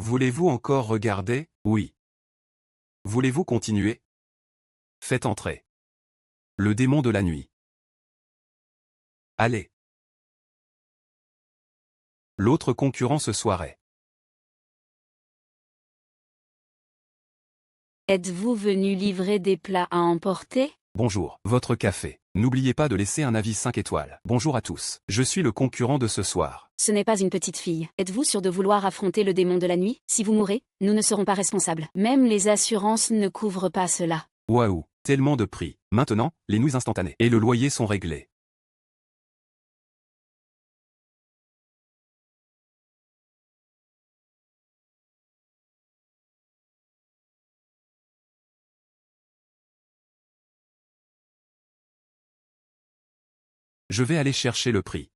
Voulez-vous encore regarder? Oui. Voulez-vous continuer? Faites entrer. Le démon de la nuit. Allez. L'autre concurrent ce soir. Êtes-vous venu livrer des plats à emporter? Bonjour, votre café. N'oubliez pas de laisser un avis 5 étoiles. Bonjour à tous. Je suis le concurrent de ce soir. Ce n'est pas une petite fille. Êtes-vous sûr de vouloir affronter le démon de la nuit? Si vous mourrez, nous ne serons pas responsables. Même les assurances ne couvrent pas cela. Waouh, tellement de prix. Maintenant, les nuits instantanées et le loyer sont réglés. Je vais aller chercher le prix.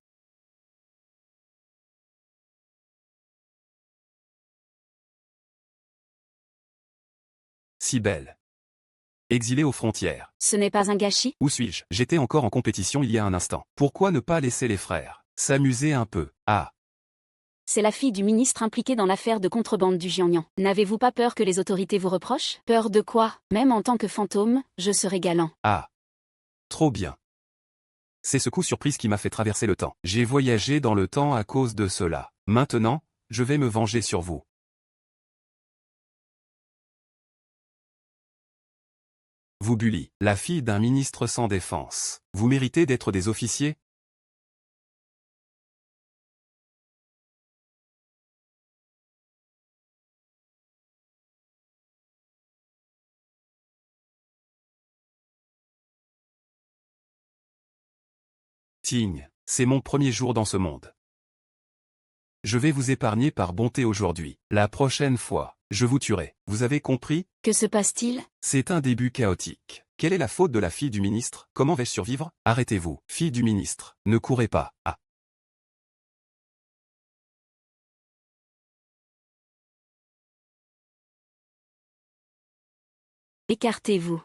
Si belle. Exilé aux frontières. Ce n'est pas un gâchis? Où suis-je? J'étais encore en compétition il y a un instant. Pourquoi ne pas laisser les frères s'amuser un peu? Ah. C'est la fille du ministre impliquée dans l'affaire de contrebande du Jiangnan. N'avez-vous pas peur que les autorités vous reprochent? Peur de quoi? Même en tant que fantôme, je serai galant. Ah. Trop bien. C'est ce coup surprise qui m'a fait traverser le temps. J'ai voyagé dans le temps à cause de cela. Maintenant, je vais me venger sur vous. Vous Bully, la fille d'un ministre sans défense. Vous méritez d'être des officiers? Tigne, c'est mon premier jour dans ce monde. Je vais vous épargner par bonté aujourd'hui. La prochaine fois, je vous tuerai. Vous avez compris? Que se passe-t-il? C'est un début chaotique. Quelle est la faute de la fille du ministre? Comment vais-je survivre? Arrêtez-vous, fille du ministre. Ne courez pas. Ah. Écartez-vous.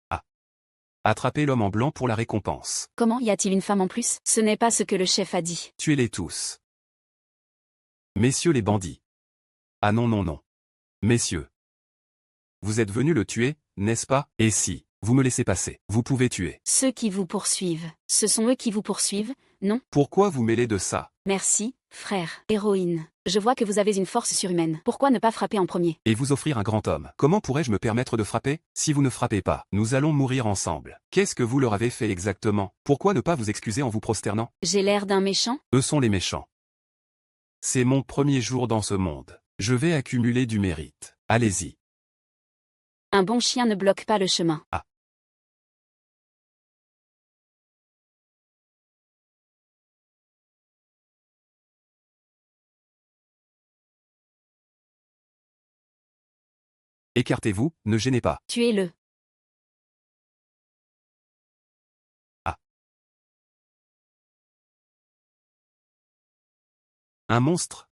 Ah. Attrapez l'homme en blanc pour la récompense. Comment y a-t-il une femme en plus? Ce n'est pas ce que le chef a dit. Tuez-les tous. Messieurs les bandits. Ah non non non. Messieurs. Vous êtes venus le tuer, n'est-ce pas? Et si, vous me laissez passer, vous pouvez tuer. Ceux qui vous poursuivent. Ce sont eux qui vous poursuivent, non? Pourquoi vous mêlez de ça? Merci, frère. Héroïne. Je vois que vous avez une force surhumaine. Pourquoi ne pas frapper en premier? Et vous offrir un grand homme. Comment pourrais-je me permettre de frapper? Si vous ne frappez pas, nous allons mourir ensemble. Qu'est-ce que vous leur avez fait exactement? Pourquoi ne pas vous excuser en vous prosternant? J'ai l'air d'un méchant? Eux sont les méchants. C'est mon premier jour dans ce monde. Je vais accumuler du mérite. Allez-y. Un bon chien ne bloque pas le chemin. Ah. Écartez-vous, ne gênez pas. Tuez-le. Ah. Un monstre?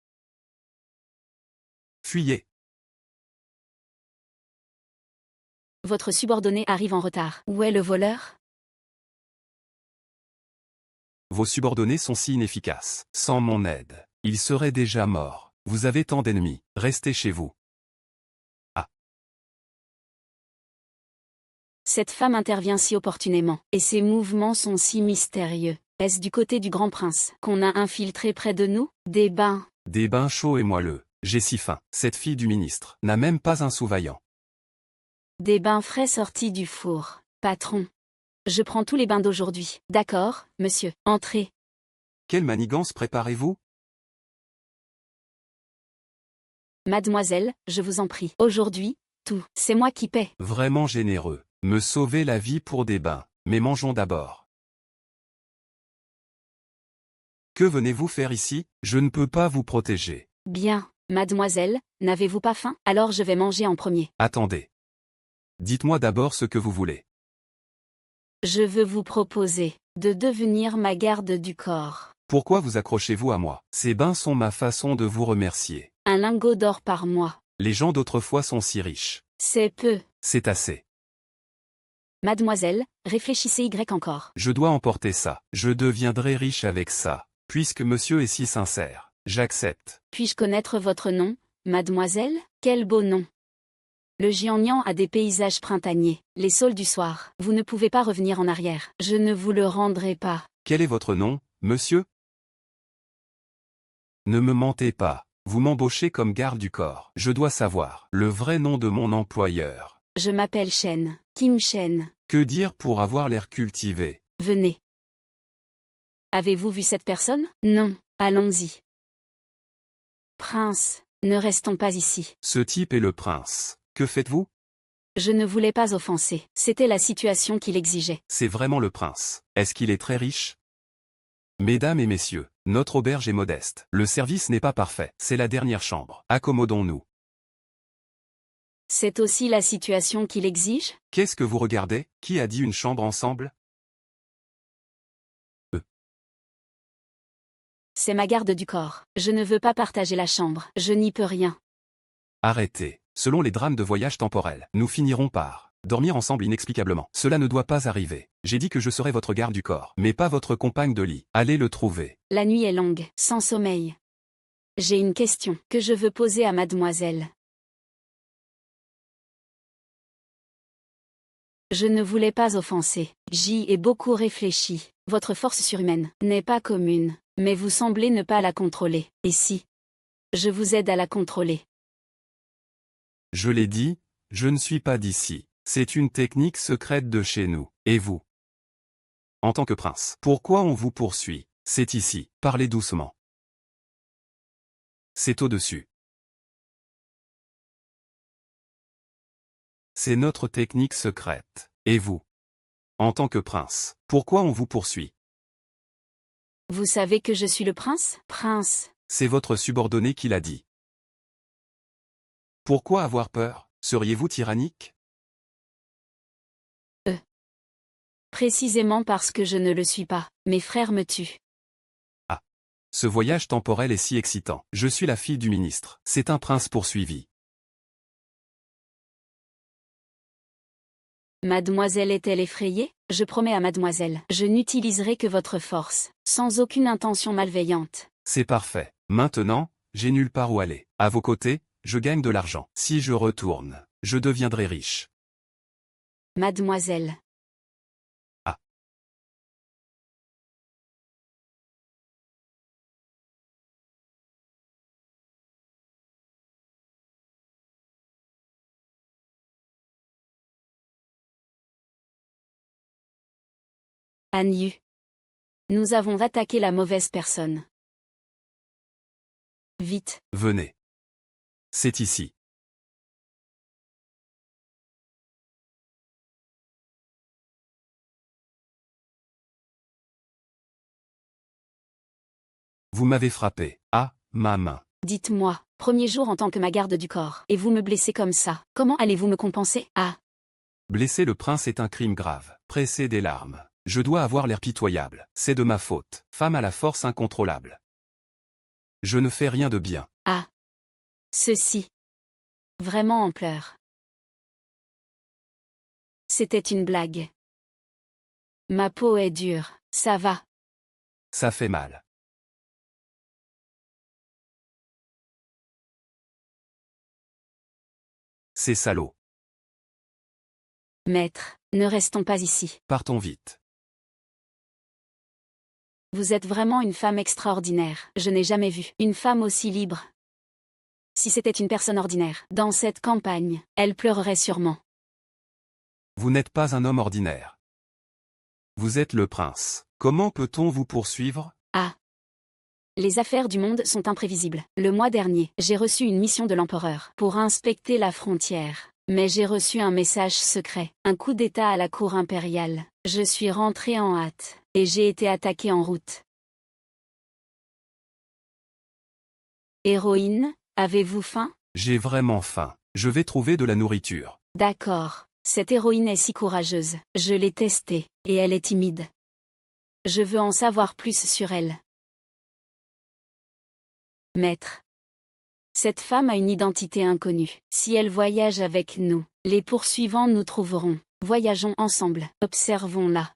Fuyez. Votre subordonné arrive en retard. Où est le voleur? Vos subordonnés sont si inefficaces. Sans mon aide, ils seraient déjà morts. Vous avez tant d'ennemis. Restez chez vous. Ah. Cette femme intervient si opportunément, et ses mouvements sont si mystérieux. Est-ce du côté du grand prince qu'on a infiltré près de nous? Des bains. Des bains chauds et moelleux. J'ai si faim. Cette fille du ministre n'a même pas un sous-vaillant. Des bains frais sortis du four. Patron. Je prends tous les bains d'aujourd'hui. D'accord, monsieur. Entrez. Quelle manigance préparez-vous? Mademoiselle, je vous en prie. Aujourd'hui, tout. C'est moi qui paie. Vraiment généreux. Me sauver la vie pour des bains. Mais mangeons d'abord. Que venez-vous faire ici? Je ne peux pas vous protéger. Bien. Mademoiselle, n'avez-vous pas faim? Alors je vais manger en premier. Attendez. Dites-moi d'abord ce que vous voulez. Je veux vous proposer de devenir ma garde du corps. Pourquoi vous accrochez-vous à moi? Ces bains sont ma façon de vous remercier. Un lingot d'or par mois. Les gens d'autrefois sont si riches. C'est peu. C'est assez. Mademoiselle, réfléchissez Y encore. Je dois emporter ça. Je deviendrai riche avec ça. Puisque monsieur est si sincère. J'accepte. Puis-je connaître votre nom, mademoiselle? Quel beau nom! Le Jiangnan a des paysages printaniers, les saules du soir. Vous ne pouvez pas revenir en arrière. Je ne vous le rendrai pas. Quel est votre nom, monsieur? Ne me mentez pas. Vous m'embauchez comme garde du corps. Je dois savoir le vrai nom de mon employeur. Je m'appelle Shen, Kim Shen. Que dire pour avoir l'air cultivé? Venez. Avez-vous vu cette personne? Non, allons-y. Prince, ne restons pas ici. Ce type est le prince. Que faites-vous? Je ne voulais pas offenser. C'était la situation qui l'exigeait. C'est vraiment le prince. Est-ce qu'il est très riche? Mesdames et messieurs, notre auberge est modeste. Le service n'est pas parfait. C'est la dernière chambre. Accommodons-nous. C'est aussi la situation qui l'exige? Qu'est-ce que vous regardez? Qui a dit une chambre ensemble? C'est ma garde du corps. Je ne veux pas partager la chambre. Je n'y peux rien. Arrêtez. Selon les drames de voyage temporel, nous finirons par dormir ensemble inexplicablement. Cela ne doit pas arriver. J'ai dit que je serais votre garde du corps, mais pas votre compagne de lit. Allez le trouver. La nuit est longue, sans sommeil. J'ai une question que je veux poser à mademoiselle. Je ne voulais pas offenser. J'y ai beaucoup réfléchi. Votre force surhumaine n'est pas commune, mais vous semblez ne pas la contrôler. Et si je vous aide à la contrôler? Je l'ai dit, je ne suis pas d'ici. C'est une technique secrète de chez nous. Et vous? En tant que prince, pourquoi on vous poursuit? C'est ici. Parlez doucement. C'est au-dessus. C'est notre technique secrète. Et vous? En tant que prince, pourquoi on vous poursuit? Vous savez que je suis le prince? Prince. C'est votre subordonné qui l'a dit. Pourquoi avoir peur? Seriez-vous tyrannique? Précisément parce que je ne le suis pas. Mes frères me tuent. Ah. Ce voyage temporel est si excitant. Je suis la fille du ministre. C'est un prince poursuivi. Mademoiselle est-elle effrayée? Je promets à mademoiselle, je n'utiliserai que votre force, sans aucune intention malveillante. C'est parfait. Maintenant, j'ai nulle part où aller. À vos côtés, je gagne de l'argent. Si je retourne, je deviendrai riche. Mademoiselle. Ah. Anyu. Nous avons attaqué la mauvaise personne. Vite. Venez. C'est ici. Vous m'avez frappé. Ah, ma main. Dites-moi, premier jour en tant que ma garde du corps, et vous me blessez comme ça, comment allez-vous me compenser? Ah. Blesser le prince est un crime grave. Presser des larmes. Je dois avoir l'air pitoyable. C'est de ma faute. Femme à la force incontrôlable. Je ne fais rien de bien. Ah. Ceci. Vraiment en pleurs. C'était une blague. Ma peau est dure, ça va. Ça fait mal. C'est salaud. Maître, ne restons pas ici. Partons vite. Vous êtes vraiment une femme extraordinaire. Je n'ai jamais vu une femme aussi libre. Si c'était une personne ordinaire, dans cette campagne, elle pleurerait sûrement. Vous n'êtes pas un homme ordinaire. Vous êtes le prince. Comment peut-on vous poursuivre? Ah. Les affaires du monde sont imprévisibles. Le mois dernier, j'ai reçu une mission de l'empereur pour inspecter la frontière. Mais j'ai reçu un message secret, un coup d'état à la cour impériale. Je suis rentré en hâte, et j'ai été attaqué en route. Héroïne, avez-vous faim? J'ai vraiment faim. Je vais trouver de la nourriture. D'accord. Cette héroïne est si courageuse. Je l'ai testée, et elle est timide. Je veux en savoir plus sur elle. Maître. Cette femme a une identité inconnue. Si elle voyage avec nous, les poursuivants nous trouveront. Voyageons ensemble. Observons-la.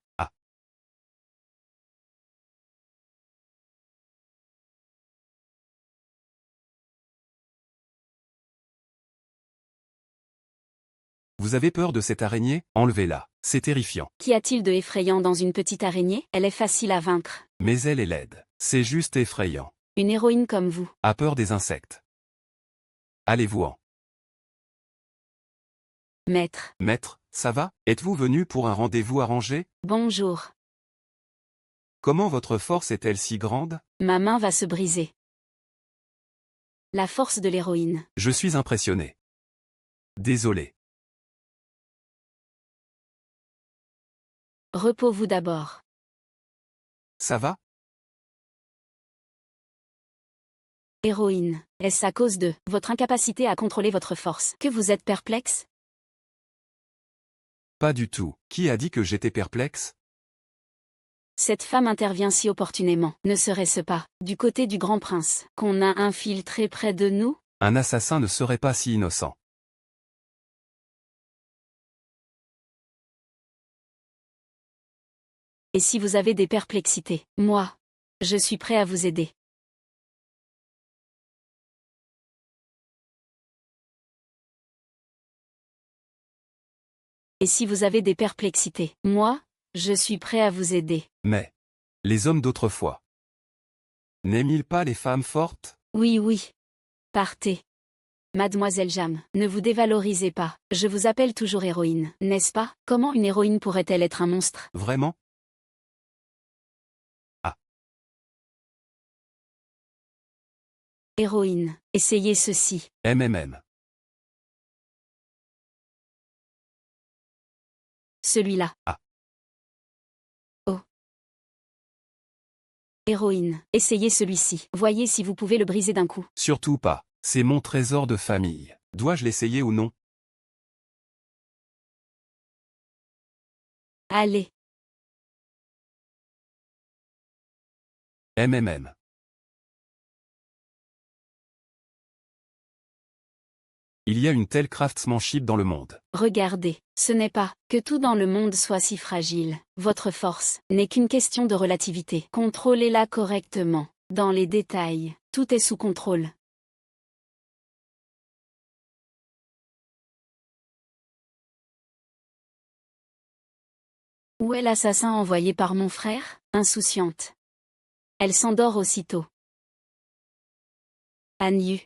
Vous avez peur de cette araignée? Enlevez-la. C'est terrifiant. Qu'y a-t-il de effrayant dans une petite araignée? Elle est facile à vaincre. Mais elle est laide. C'est juste effrayant. Une héroïne comme vous. A peur des insectes. Allez-vous-en. Maître. Maître, ça va? Êtes-vous venu pour un rendez-vous arrangé? Bonjour. Comment votre force est-elle si grande? Ma main va se briser. La force de l'héroïne. Je suis impressionné. Désolé. Repos-vous d'abord. Ça va? Héroïne. Est-ce à cause de votre incapacité à contrôler votre force que vous êtes perplexe? Pas du tout. Qui a dit que j'étais perplexe? Cette femme intervient si opportunément. Ne serait-ce pas, du côté du grand prince, qu'on a infiltré près de nous? Un assassin ne serait pas si innocent. Et si vous avez des perplexités, moi, je suis prêt à vous aider. Et si vous avez des perplexités, moi, je suis prêt à vous aider. Mais les hommes d'autrefois n'aiment-ils pas les femmes fortes? Oui, oui. Partez. Mademoiselle Jam, ne vous dévalorisez pas. Je vous appelle toujours héroïne, n'est-ce pas? Comment une héroïne pourrait-elle être un monstre? Vraiment? Ah. Héroïne, essayez ceci. MMM. Celui-là. Ah. Oh. Héroïne, essayez celui-ci. Voyez si vous pouvez le briser d'un coup. Surtout pas. C'est mon trésor de famille. Dois-je l'essayer ou non? Allez. MMM. Il y a une telle craftsmanship dans le monde. Regardez, ce n'est pas que tout dans le monde soit si fragile. Votre force n'est qu'une question de relativité. Contrôlez-la correctement. Dans les détails, tout est sous contrôle. Où est l'assassin envoyé par mon frère? Insouciante. Elle s'endort aussitôt. Anyu.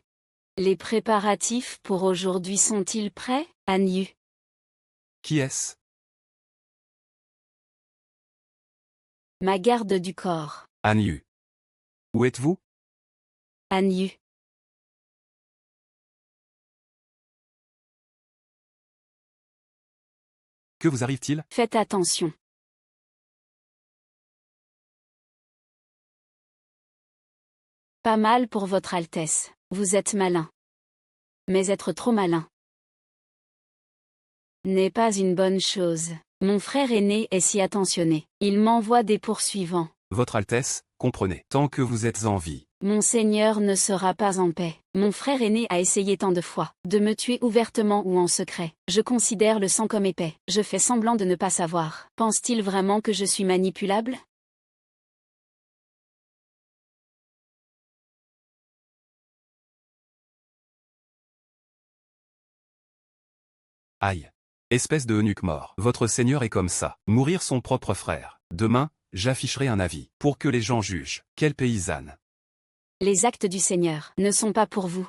Les préparatifs pour aujourd'hui sont-ils prêts? Anyu. Qui est-ce? Ma garde du corps. Anyu. Où êtes-vous? Anyu. Que vous arrive-t-il? Faites attention. Pas mal pour votre Altesse. Vous êtes malin. Mais être trop malin n'est pas une bonne chose. Mon frère aîné est si attentionné. Il m'envoie des poursuivants. Votre Altesse, comprenez. Tant que vous êtes en vie. Mon Seigneur ne sera pas en paix. Mon frère aîné a essayé tant de fois de me tuer ouvertement ou en secret. Je considère le sang comme épais. Je fais semblant de ne pas savoir. Pense-t-il vraiment que je suis manipulable? Aïe. Espèce de eunuque mort. Votre Seigneur est comme ça. Mourir son propre frère. Demain, j'afficherai un avis. Pour que les gens jugent. Quelle paysanne. Les actes du Seigneur ne sont pas pour vous.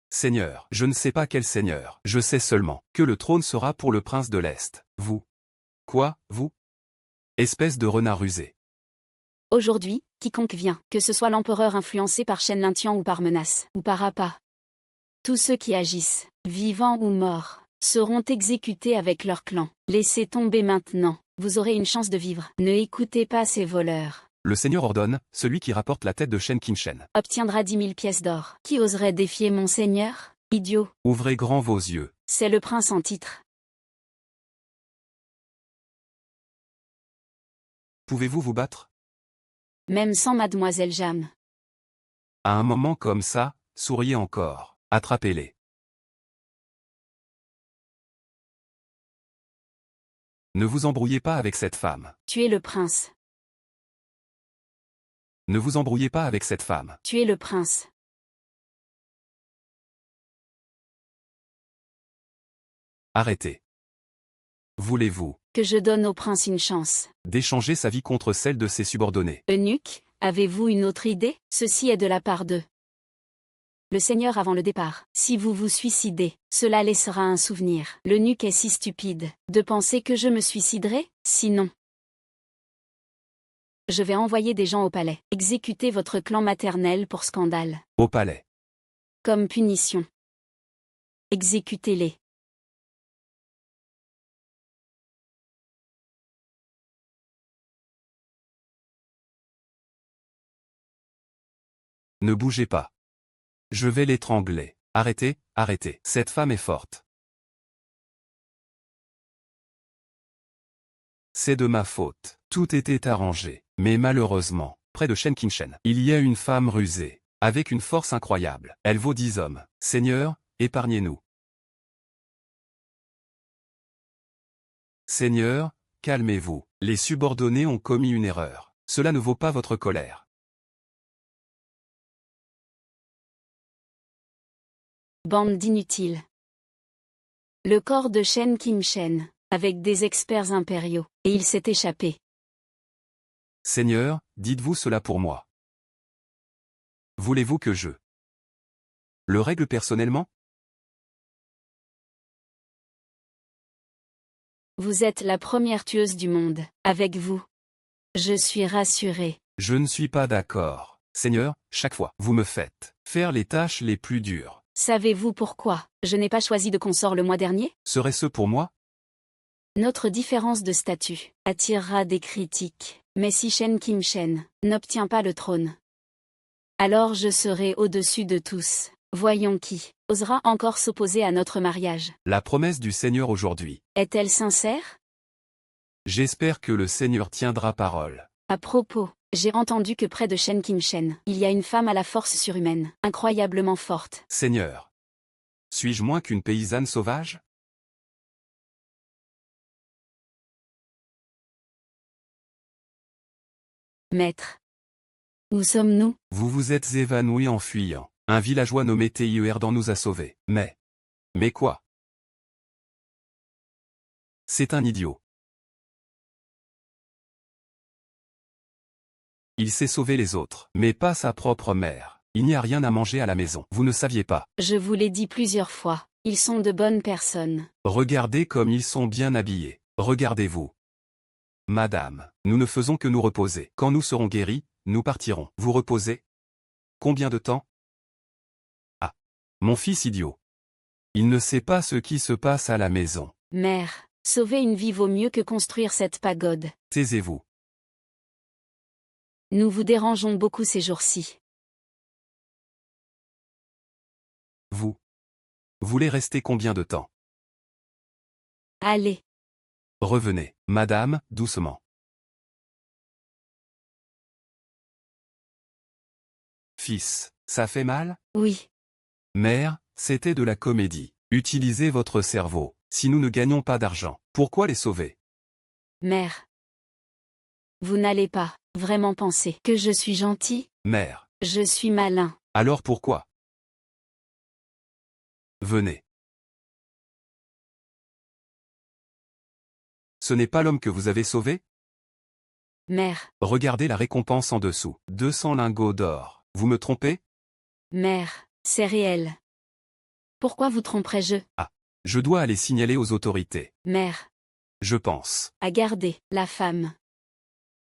Seigneur, je ne sais pas quel Seigneur. Je sais seulement que le trône sera pour le prince de l'Est. Vous. Quoi, vous? Espèce de renard rusé. Aujourd'hui, quiconque vient, que ce soit l'empereur influencé par Shen Lintian ou par menace, ou par appât. Tous ceux qui agissent, vivants ou morts, seront exécutés avec leur clan. Laissez tomber maintenant, vous aurez une chance de vivre. Ne écoutez pas ces voleurs. Le Seigneur ordonne, celui qui rapporte la tête de Shen Qinshen. Obtiendra 10 000 pièces d'or. Qui oserait défier mon Seigneur? Idiot. Ouvrez grand vos yeux. C'est le prince en titre. Pouvez-vous vous battre? Même sans Mademoiselle Jam. À un moment comme ça, souriez encore. Attrapez-les. Ne vous embrouillez pas avec cette femme. Tuez le prince. Ne vous embrouillez pas avec cette femme. Tuez le prince. arrêtez. Voulez-vous Que je donne au prince une chance. d'échanger sa vie contre celle de ses subordonnés? Eunuque, avez-vous une autre idée? Ceci est de la part de le Seigneur avant le départ. Si vous vous suicidez, cela laissera un souvenir. L'eunuque est si stupide de penser que je me suiciderai, sinon je vais envoyer des gens au palais. Exécutez votre clan maternel pour scandale. Au palais. Comme punition. Exécutez-les. Ne bougez pas. Je vais l'étrangler. Arrêtez, arrêtez. Cette femme est forte. C'est de ma faute. Tout était arrangé. Mais malheureusement, près de Shenkinshen, il y a une femme rusée, avec une force incroyable. Elle vaut 10 hommes. Seigneur, épargnez-nous. Seigneur, calmez-vous. Les subordonnés ont commis une erreur. Cela ne vaut pas votre colère. Bande d'inutiles. Le corps de Shen Kim-shen, avec des experts impériaux, et il s'est échappé. Seigneur, dites-vous cela pour moi. Voulez-vous que je le règle personnellement? Vous êtes la première tueuse du monde. Avec vous, je suis rassuré. Je ne suis pas d'accord. Seigneur, chaque fois, vous me faites faire les tâches les plus dures. Savez-vous pourquoi je n'ai pas choisi de consort le mois dernier? Serait-ce pour moi? Notre différence de statut attirera des critiques. Mais si Shen Kim-shen n'obtient pas le trône, alors je serai au-dessus de tous. Voyons qui osera encore s'opposer à notre mariage. La promesse du Seigneur aujourd'hui. Est-elle sincère? J'espère que le Seigneur tiendra parole. À propos, j'ai entendu que près de Shen Kim-shen, il y a une femme à la force surhumaine, incroyablement forte. Seigneur. Suis-je moins qu'une paysanne sauvage? Maître. Où sommes-nous? Vous vous êtes évanoui en fuyant. Un villageois nommé Tierdan nous a sauvés. Mais quoi? C'est un idiot. Il sait sauver les autres, mais pas sa propre mère. Il n'y a rien à manger à la maison. Vous ne saviez pas. Je vous l'ai dit plusieurs fois, ils sont de bonnes personnes. Regardez comme ils sont bien habillés. Regardez-vous. Madame, nous ne faisons que nous reposer. Quand nous serons guéris, nous partirons. Vous reposez? Combien de temps? Ah. Mon fils idiot. Il ne sait pas ce qui se passe à la maison. Mère, sauver une vie vaut mieux que construire cette pagode. Taisez-vous. Nous vous dérangeons beaucoup ces jours-ci. Vous voulez rester combien de temps? Allez. Revenez, madame, doucement. Fils, ça fait mal? Oui. Mère, c'était de la comédie. Utilisez votre cerveau. Si nous ne gagnons pas d'argent, pourquoi les sauver? Mère. Vous n'allez pas vraiment penser que je suis gentil? Mère. Je suis malin. Alors pourquoi? Venez. Ce n'est pas l'homme que vous avez sauvé? Mère. Regardez la récompense en dessous. 200 lingots d'or. Vous me trompez? Mère, c'est réel. Pourquoi vous tromperais-je? Ah. Je dois aller signaler aux autorités. Mère. Je pense. À garder la femme.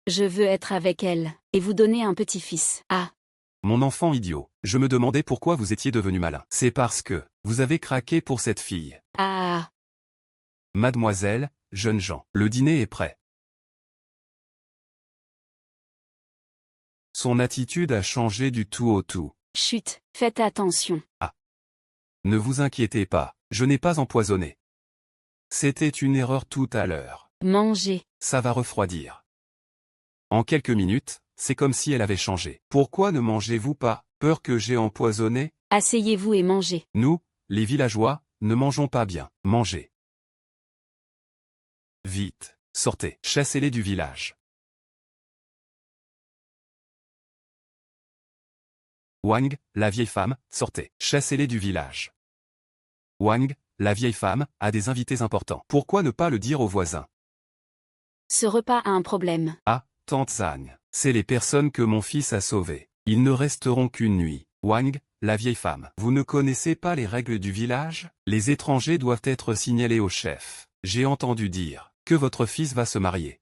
Je veux être avec elle, et vous donner un petit-fils. Ah. Mon enfant idiot, je me demandais pourquoi vous étiez devenu malin. C'est parce que vous avez craqué pour cette fille. Ah. Mademoiselle, jeunes gens, le dîner est prêt. Son attitude a changé du tout au tout. Chut, faites attention. Ah. Ne vous inquiétez pas, je n'ai pas empoisonné. C'était une erreur tout à l'heure. Mangez. Ça va refroidir. En quelques minutes, c'est comme si elle avait changé. Pourquoi ne mangez-vous pas? Peur que j'ai empoisonné? Asseyez-vous et mangez. Nous, les villageois, ne mangeons pas bien. Mangez. Vite, sortez, chassez-les du village. Wang, la vieille femme, sortez, chassez-les du village. Wang, la vieille femme, a des invités importants. Pourquoi ne pas le dire aux voisins? Ce repas a un problème. Ah, tante Zhang, c'est les personnes que mon fils a sauvées. Ils ne resteront qu'une nuit. Wang, la vieille femme. Vous ne connaissez pas les règles du village? Les étrangers doivent être signalés au chef. J'ai entendu dire que votre fils va se marier.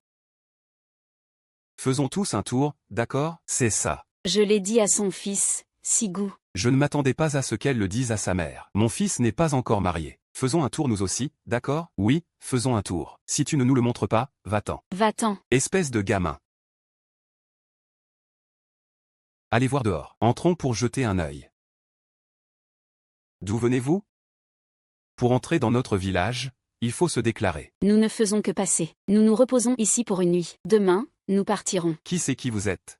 Faisons tous un tour, d'accord? C'est ça. Je l'ai dit à son fils, Sigu. Je ne m'attendais pas à ce qu'elle le dise à sa mère. Mon fils n'est pas encore marié. Faisons un tour nous aussi, d'accord? Oui, faisons un tour. Si tu ne nous le montres pas, va-t'en. Va-t'en. Espèce de gamin. Allez voir dehors. Entrons pour jeter un œil. D'où venez-vous? Pour entrer dans notre village, il faut se déclarer. Nous ne faisons que passer. Nous nous reposons ici pour une nuit. Demain, nous partirons. Qui c'est qui vous êtes?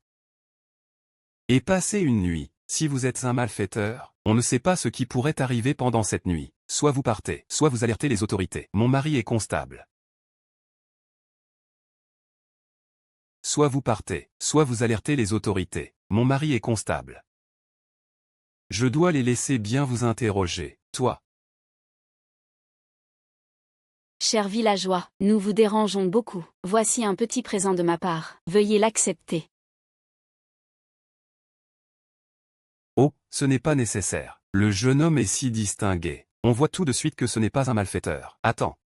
Et passer une nuit. Si vous êtes un malfaiteur, on ne sait pas ce qui pourrait arriver pendant cette nuit. Soit vous partez, soit vous alertez les autorités. Mon mari est constable. Soit vous partez, soit vous alertez les autorités. Mon mari est constable. Je dois les laisser bien vous interroger. Toi. Chers villageois, nous vous dérangeons beaucoup. Voici un petit présent de ma part. Veuillez l'accepter. Oh, ce n'est pas nécessaire. Le jeune homme est si distingué. On voit tout de suite que ce n'est pas un malfaiteur. Attends.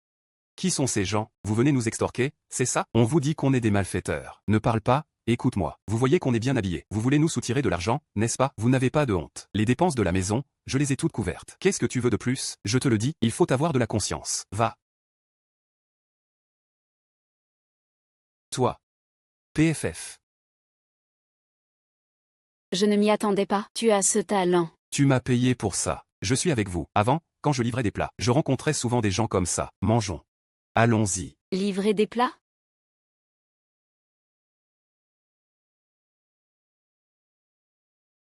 Qui sont ces gens? Vous venez nous extorquer, c'est ça? On vous dit qu'on est des malfaiteurs. Ne parle pas, écoute-moi. Vous voyez qu'on est bien habillés. Vous voulez nous soutirer de l'argent, n'est-ce pas? Vous n'avez pas de honte. Les dépenses de la maison, je les ai toutes couvertes. Qu'est-ce que tu veux de plus? Je te le dis, il faut avoir de la conscience. Va. Toi. PFF. Je ne m'y attendais pas. Tu as ce talent. Tu m'as payé pour ça. Je suis avec vous. Avant, quand je livrais des plats, je rencontrais souvent des gens comme ça. Mangeons. Allons-y. Livrer des plats?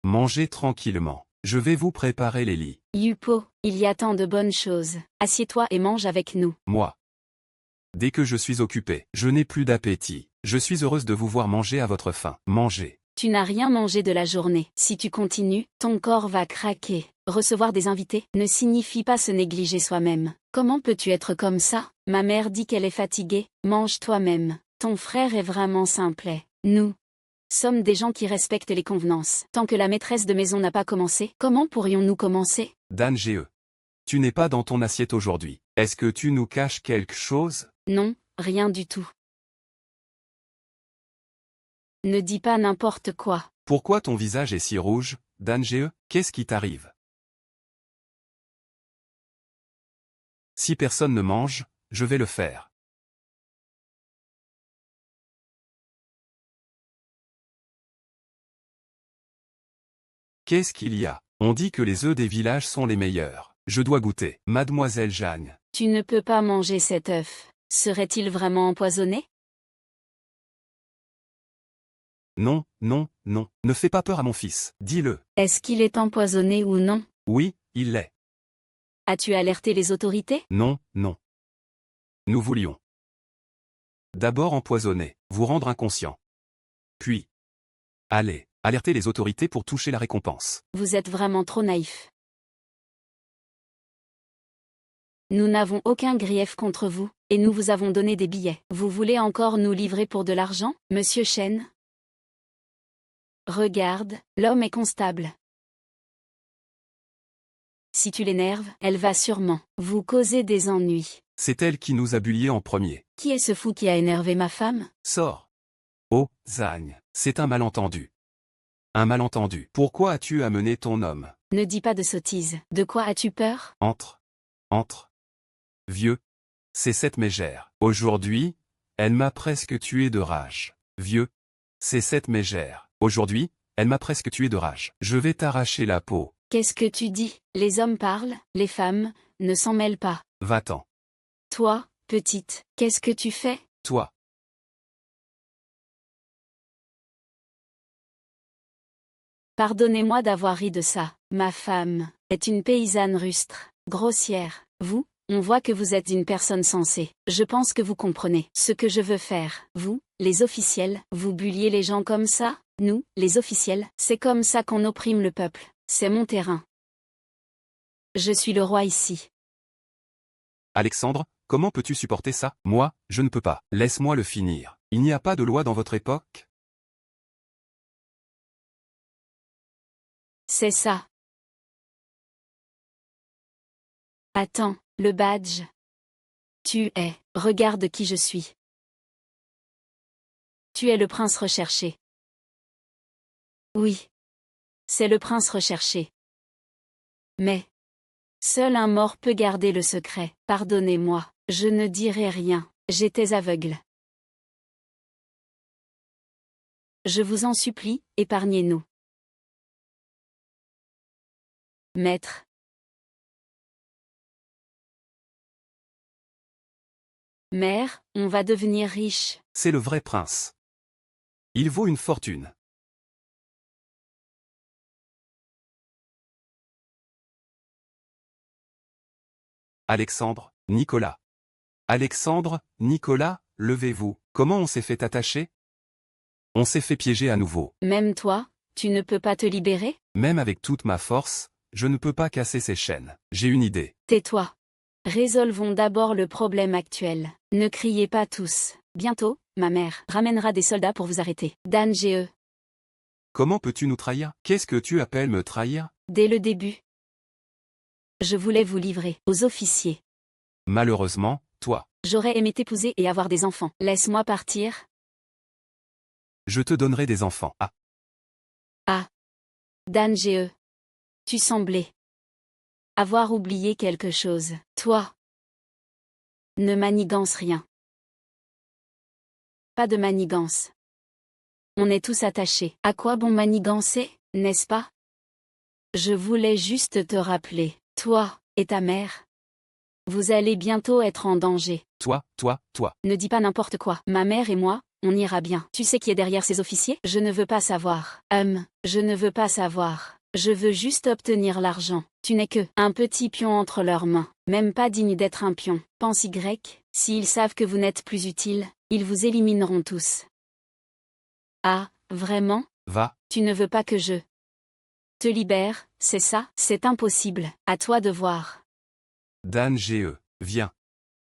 Mangez tranquillement. Je vais vous préparer les lits. Yupo, il y a tant de bonnes choses. Assieds-toi et mange avec nous. Moi. Dès que je suis occupé, je n'ai plus d'appétit. Je suis heureuse de vous voir manger à votre faim. Mangez. Tu n'as rien mangé de la journée. Si tu continues, ton corps va craquer. Recevoir des invités ne signifie pas se négliger soi-même. Comment peux-tu être comme ça? Ma mère dit qu'elle est fatiguée. Mange toi-même. Ton frère est vraiment simplet. Nous sommes des gens qui respectent les convenances. Tant que la maîtresse de maison n'a pas commencé, comment pourrions-nous commencer? Dan Ge. Tu n'es pas dans ton assiette aujourd'hui. Est-ce que tu nous caches quelque chose? Non, rien du tout. Ne dis pas n'importe quoi. Pourquoi ton visage est si rouge, Dan Ge? Qu'est-ce qui t'arrive? Si personne ne mange, je vais le faire. Qu'est-ce qu'il y a? On dit que les œufs des villages sont les meilleurs. Je dois goûter. Mademoiselle Jeanne. Tu ne peux pas manger cet œuf. Serait-il vraiment empoisonné? Non, non, non. Ne fais pas peur à mon fils. Dis-le. Est-ce qu'il est empoisonné ou non? Oui, il l'est. As-tu alerté les autorités? Non, non. Nous voulions d'abord empoisonner, vous rendre inconscient. Puis, allez, alerter les autorités pour toucher la récompense. Vous êtes vraiment trop naïf. Nous n'avons aucun grief contre vous, et nous vous avons donné des billets. Vous voulez encore nous livrer pour de l'argent, monsieur Chen? Regarde, l'homme est constable. Si tu l'énerves, elle va sûrement vous causer des ennuis. C'est elle qui nous a bulliés en premier. Qui est ce fou qui a énervé ma femme? Sors. Oh, Zhang, c'est un malentendu. Un malentendu. Pourquoi as-tu amené ton homme? Ne dis pas de sottises. De quoi as-tu peur? Entre. Entre. Vieux. C'est cette mégère. Aujourd'hui, elle m'a presque tué de rage. Vieux. C'est cette mégère. Aujourd'hui, elle m'a presque tué de rage. Je vais t'arracher la peau. Qu'est-ce que tu dis? Les hommes parlent, les femmes ne s'en mêlent pas. Va-t'en. Toi, petite, qu'est-ce que tu fais? Toi. Pardonnez-moi d'avoir ri de ça. Ma femme est une paysanne rustre, grossière. Vous, on voit que vous êtes une personne sensée. Je pense que vous comprenez ce que je veux faire. Vous, les officiels, vous bulliez les gens comme ça? Nous, les officiels, c'est comme ça qu'on opprime le peuple. C'est mon terrain. Je suis le roi ici. Alexandre, comment peux-tu supporter ça? Moi, je ne peux pas. Laisse-moi le finir. Il n'y a pas de loi dans votre époque? C'est ça. Attends, le badge. Tu es. Regarde qui je suis. Tu es le prince recherché. Oui. C'est le prince recherché. Mais seul un mort peut garder le secret. Pardonnez-moi, je ne dirai rien, j'étais aveugle. Je vous en supplie, épargnez-nous. Maître. Mère, on va devenir riche. C'est le vrai prince. Il vaut une fortune. Alexandre, Nicolas. Alexandre, Nicolas, levez-vous. Comment on s'est fait attacher? On s'est fait piéger à nouveau. Même toi, tu ne peux pas te libérer? Même avec toute ma force, je ne peux pas casser ces chaînes. J'ai une idée. Tais-toi. Résolvons d'abord le problème actuel. Ne criez pas tous. Bientôt, ma mère ramènera des soldats pour vous arrêter. Dan Ge. Comment peux-tu nous trahir? Qu'est-ce que tu appelles me trahir? Dès le début. Je voulais vous livrer aux officiers. Malheureusement, toi. J'aurais aimé t'épouser et avoir des enfants. Laisse-moi partir. Je te donnerai des enfants. Ah. Ah. Dan Ge. Tu semblais avoir oublié quelque chose. Toi. Ne manigance rien. Pas de manigance. On est tous attachés. À quoi bon manigancer, n'est-ce pas? Je voulais juste te rappeler, toi, et ta mère. Vous allez bientôt être en danger. Toi. Ne dis pas n'importe quoi. Ma mère et moi, on ira bien. Tu sais qui est derrière ces officiers? Je ne veux pas savoir. Je ne veux pas savoir. Je veux juste obtenir l'argent. Tu n'es que un petit pion entre leurs mains. Même pas digne d'être un pion. Pense Y. S'ils savent que vous n'êtes plus utile, ils vous élimineront tous. Ah, vraiment? Va. Tu ne veux pas que je te libère, c'est ça? C'est impossible. À toi de voir. Dan Ge. Viens.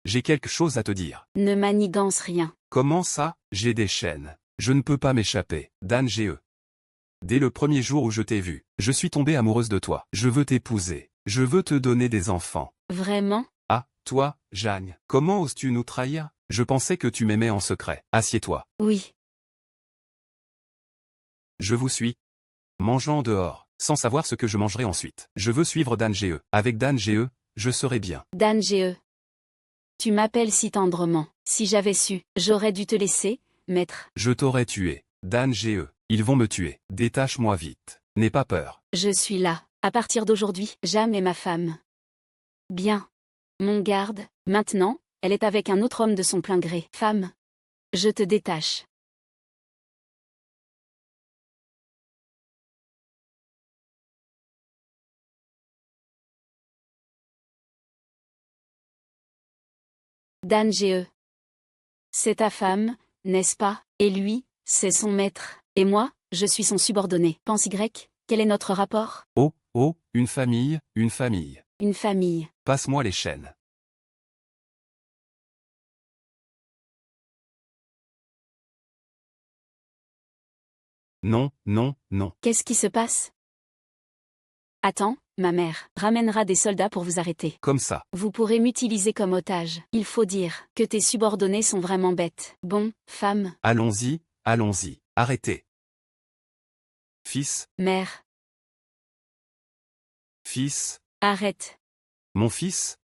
J'ai quelque chose à te dire. Ne manigance rien. Comment ça? J'ai des chaînes. Je ne peux pas m'échapper. Dan Ge. Dès le premier jour où je t'ai vu, je suis tombée amoureuse de toi. Je veux t'épouser. Je veux te donner des enfants. Vraiment? Ah, toi, Jeanne. Comment oses-tu nous trahir? Je pensais que tu m'aimais en secret. Assieds-toi. Oui. Je vous suis. Mangeant dehors, sans savoir ce que je mangerai ensuite. Je veux suivre Dan Ge. Avec Dan Ge, je serai bien. Dan Ge. Tu m'appelles si tendrement. Si j'avais su, j'aurais dû te laisser, maître. Je t'aurais tué. Dan Ge. Ils vont me tuer. Détache-moi vite. N'aie pas peur. Je suis là. À partir d'aujourd'hui, Jam est ma femme. Bien. Mon garde, maintenant, elle est avec un autre homme de son plein gré. Femme. Je te détache. Dan Ge. C'est ta femme, n'est-ce pas? Et lui, c'est son maître. Et moi, je suis son subordonné. Pense Y, quel est notre rapport? Oh, une famille, une famille. Une famille. Passe-moi les chaînes. Non. Qu'est-ce qui se passe? Attends, ma mère ramènera des soldats pour vous arrêter. Comme ça. Vous pourrez m'utiliser comme otage. Il faut dire que tes subordonnés sont vraiment bêtes. Bon, femme. Allons-y. Arrêtez. Fils. Mère. Fils. Arrête. Mon fils.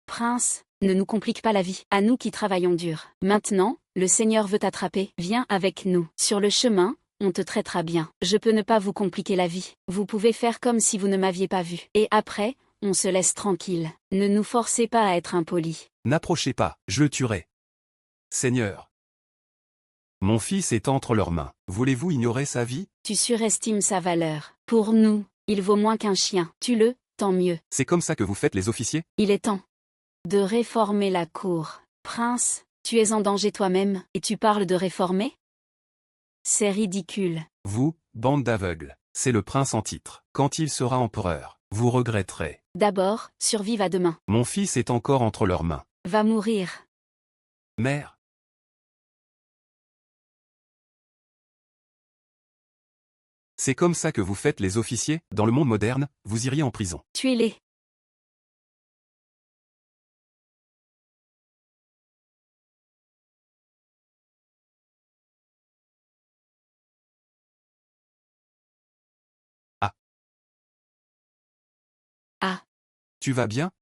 Prince, ne nous complique pas la vie. À nous qui travaillons dur. Maintenant, le Seigneur veut t'attraper. Viens avec nous. Sur le chemin, on te traitera bien. Je peux ne pas vous compliquer la vie. Vous pouvez faire comme si vous ne m'aviez pas vu. Et après, on se laisse tranquille. Ne nous forcez pas à être impolis. N'approchez pas, je le tuerai. Seigneur. Mon fils est entre leurs mains. Voulez-vous ignorer sa vie? Tu surestimes sa valeur. Pour nous, il vaut moins qu'un chien. Tue-le, tant mieux. C'est comme ça que vous faites les officiers? Il est temps de réformer la cour. Prince, tu es en danger toi-même, et tu parles de réformer? C'est ridicule. Vous, bande d'aveugles, c'est le prince en titre. Quand il sera empereur, Vous regretterez. D'abord, survive à demain. Mon fils est encore entre leurs mains. Va mourir. Mère. C'est comme ça que vous faites les officiers, dans le monde moderne, vous iriez en prison. Tuez-les. Ah. Ah. Tu vas bien?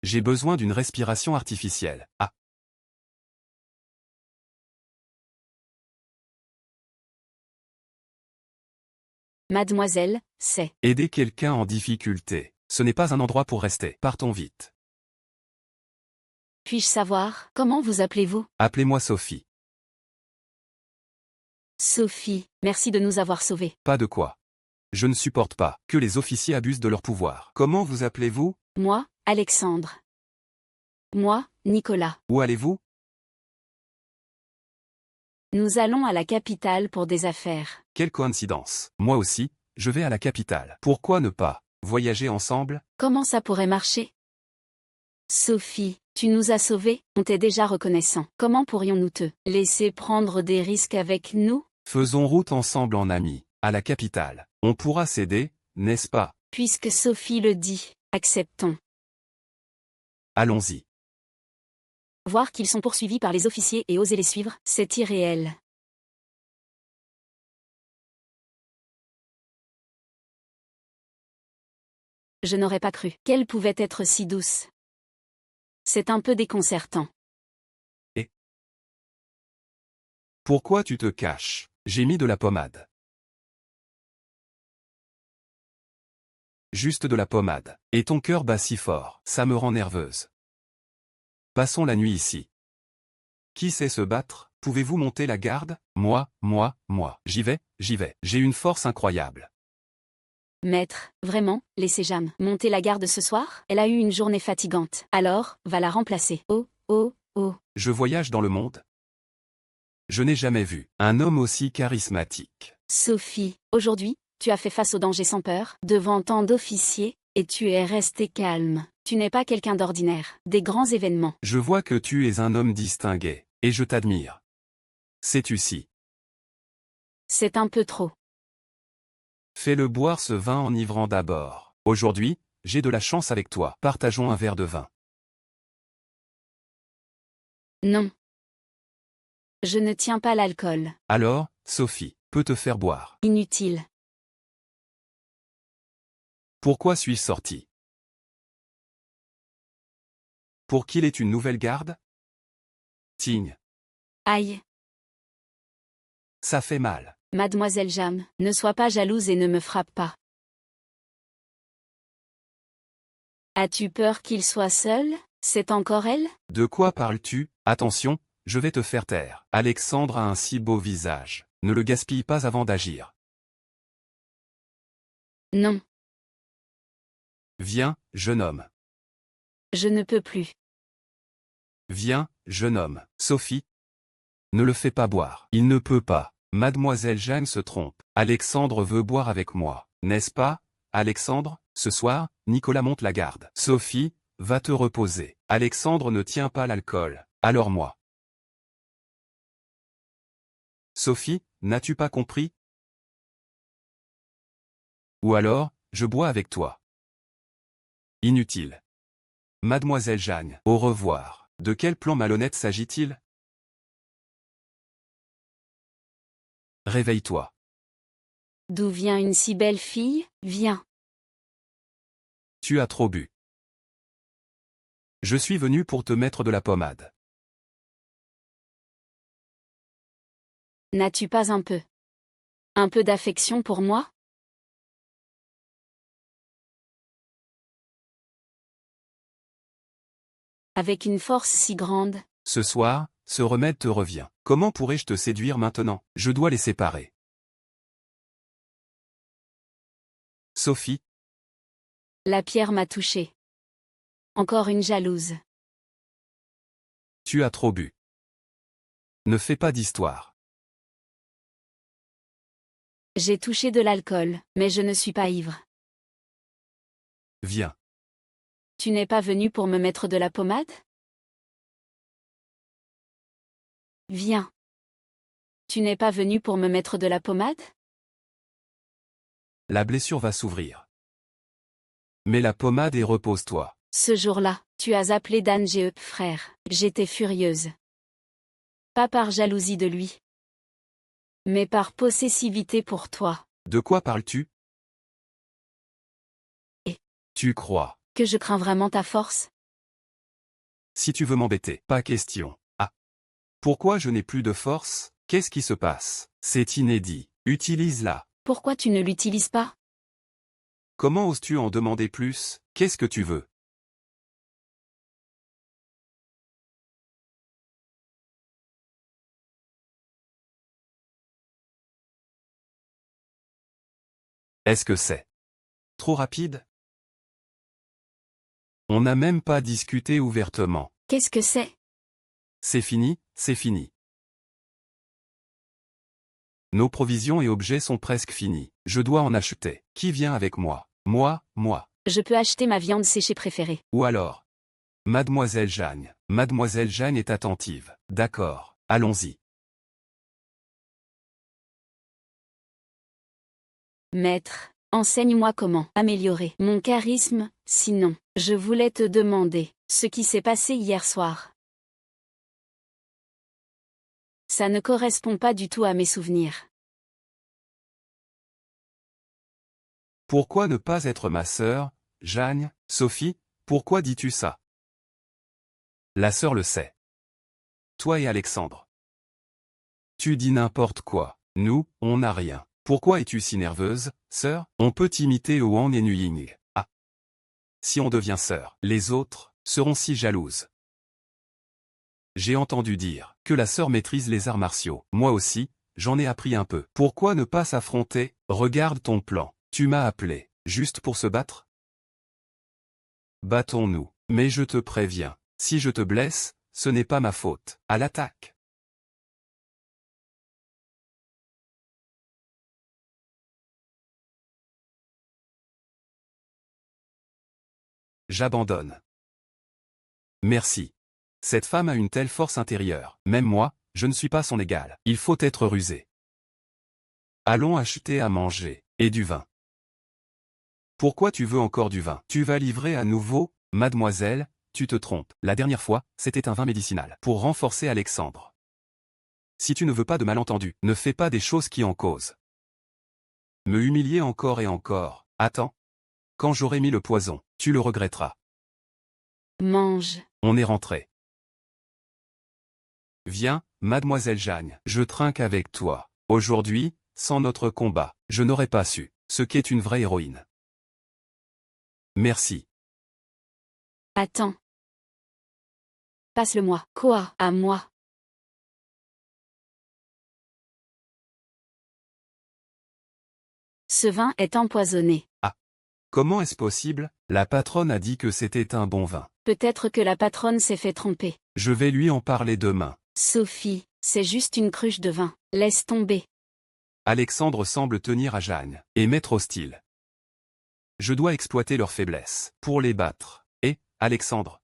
J'ai besoin d'une respiration artificielle. Ah. Mademoiselle, c'est. Aider quelqu'un en difficulté. Ce n'est pas un endroit pour rester. Partons vite. Puis-je savoir, comment vous appelez-vous? Appelez-moi Sophie. Sophie, merci de nous avoir sauvés. Pas de quoi. Je ne supporte pas que les officiers abusent de leur pouvoir. Comment vous appelez-vous? Moi, Alexandre. Moi, Nicolas. Où allez-vous? Nous allons à la capitale pour des affaires. Quelle coïncidence. Moi aussi, je vais à la capitale. Pourquoi ne pas voyager ensemble? Comment ça pourrait marcher? Sophie, tu nous as sauvés, on t'est déjà reconnaissant. Comment pourrions-nous te laisser prendre des risques avec nous? Faisons route ensemble en amis. À la capitale. On pourra s'aider, n'est-ce pas? Puisque Sophie le dit, acceptons. Allons-y. Voir qu'ils sont poursuivis par les officiers et oser les suivre, c'est irréel. Je n'aurais pas cru qu'elle pouvait être si douce. C'est un peu déconcertant. Et pourquoi tu te caches? J'ai mis de la pommade. Juste de la pommade. Et ton cœur bat si fort, ça me rend nerveuse. Passons la nuit ici. Qui sait se battre? Pouvez-vous monter la garde? Moi. J'y vais. J'ai une force incroyable. Maître, vraiment, laissez Jam monter la garde ce soir? Elle a eu une journée fatigante. Alors, va la remplacer. Oh. Je voyage dans le monde. Je n'ai jamais vu un homme aussi charismatique. Sophie, aujourd'hui, tu as fait face au danger sans peur, devant tant d'officiers, et tu es resté calme. Tu n'es pas quelqu'un d'ordinaire. Des grands événements. Je vois que tu es un homme distingué, et je t'admire. Sais-tu si? C'est un peu trop. Fais-le boire ce vin enivrant d'abord. Aujourd'hui, j'ai de la chance avec toi. Partageons un verre de vin. Non. Je ne tiens pas l'alcool. Alors, Sophie, peut te faire boire. Inutile. Pourquoi suis-je sorti? Pour qu'il ait une nouvelle garde? Tigne. Aïe. Ça fait mal. Mademoiselle Jam, ne sois pas jalouse et ne me frappe pas. As-tu peur qu'il soit seul? C'est encore elle? De quoi parles-tu? Attention, je vais te faire taire. Alexandre a un si beau visage. Ne le gaspille pas avant d'agir. Non. Viens, jeune homme. Je ne peux plus. Viens, jeune homme. Sophie. Ne le fais pas boire. Il ne peut pas. Mademoiselle Jeanne se trompe. Alexandre veut boire avec moi. N'est-ce pas, Alexandre? Ce soir, Nicolas monte la garde. Sophie, va te reposer. Alexandre ne tient pas l'alcool. Alors moi. Sophie, n'as-tu pas compris? Ou alors, je bois avec toi. Inutile. Mademoiselle Jeanne, au revoir. De quel plan malhonnête s'agit-il? Réveille-toi. D'où vient une si belle fille? Viens. Tu as trop bu. Je suis venu pour te mettre de la pommade. N'as-tu pas un peu d'affection pour moi? Avec une force si grande. Ce soir, ce remède te revient. Comment pourrais-je te séduire maintenant? Je dois les séparer. Sophie. La pierre m'a touchée. Encore une jalouse. Tu as trop bu. Ne fais pas d'histoire. J'ai touché de l'alcool, mais je ne suis pas ivre. Viens. Tu n'es pas venu pour me mettre de la pommade? Viens. Tu n'es pas venu pour me mettre de la pommade? La blessure va s'ouvrir. Mets la pommade et repose-toi. Ce jour-là, tu as appelé Dan frère. J'étais furieuse. Pas par jalousie de lui, mais par possessivité pour toi. De quoi parles-tu? Et tu crois que je crains vraiment ta force? Si tu veux m'embêter, pas question. Ah. Pourquoi je n'ai plus de force? Qu'est-ce qui se passe? C'est inédit. Utilise-la. Pourquoi tu ne l'utilises pas? Comment oses-tu en demander plus? Qu'est-ce que tu veux? Est-ce que c'est trop rapide? On n'a même pas discuté ouvertement. Qu'est-ce que c'est? C'est fini, c'est fini. Nos provisions et objets sont presque finis. Je dois en acheter. Qui vient avec moi? Moi. Je peux acheter ma viande séchée préférée. Ou alors? Mademoiselle Jeanne. Mademoiselle Jeanne est attentive. D'accord, allons-y. Maître, enseigne-moi comment améliorer mon charisme, sinon, je voulais te demander ce qui s'est passé hier soir. Ça ne correspond pas du tout à mes souvenirs. Pourquoi ne pas être ma sœur, Jeanne, Sophie, pourquoi dis-tu ça? La sœur le sait. Toi et Alexandre. Tu dis n'importe quoi. Nous, on n'a rien. Pourquoi es-tu si nerveuse, sœur? On peut t'imiter au Wan et Nuying. Ah. Si on devient sœur, les autres seront si jalouses. J'ai entendu dire que la sœur maîtrise les arts martiaux. Moi aussi, j'en ai appris un peu. Pourquoi ne pas s'affronter? Regarde ton plan. Tu m'as appelé, juste pour se battre? Battons-nous. Mais je te préviens, si je te blesse, ce n'est pas ma faute. À l'attaque. J'abandonne. Merci. Cette femme a une telle force intérieure. Même moi, je ne suis pas son égal. Il faut être rusé. Allons acheter à manger, et du vin. Pourquoi tu veux encore du vin? Tu vas livrer à nouveau, mademoiselle, tu te trompes. La dernière fois, c'était un vin médicinal. Pour renforcer Alexandre. Si tu ne veux pas de malentendu, ne fais pas des choses qui en causent. Me humilier encore et encore. Attends. Quand j'aurai mis le poison, tu le regretteras. Mange. On est rentré. Viens, mademoiselle Jeanne, je trinque avec toi. Aujourd'hui, sans notre combat, je n'aurais pas su ce qu'est une vraie héroïne. Merci. Attends. Passe-le-moi. Quoi? À moi. Ce vin est empoisonné. Ah. Comment est-ce possible? La patronne a dit que c'était un bon vin. Peut-être que la patronne s'est fait tromper. Je vais lui en parler demain. Sophie, c'est juste une cruche de vin. Laisse tomber. Alexandre semble tenir à Jeanne et m'être hostile. Je dois exploiter leur faiblesse pour les battre. Et, Alexandre?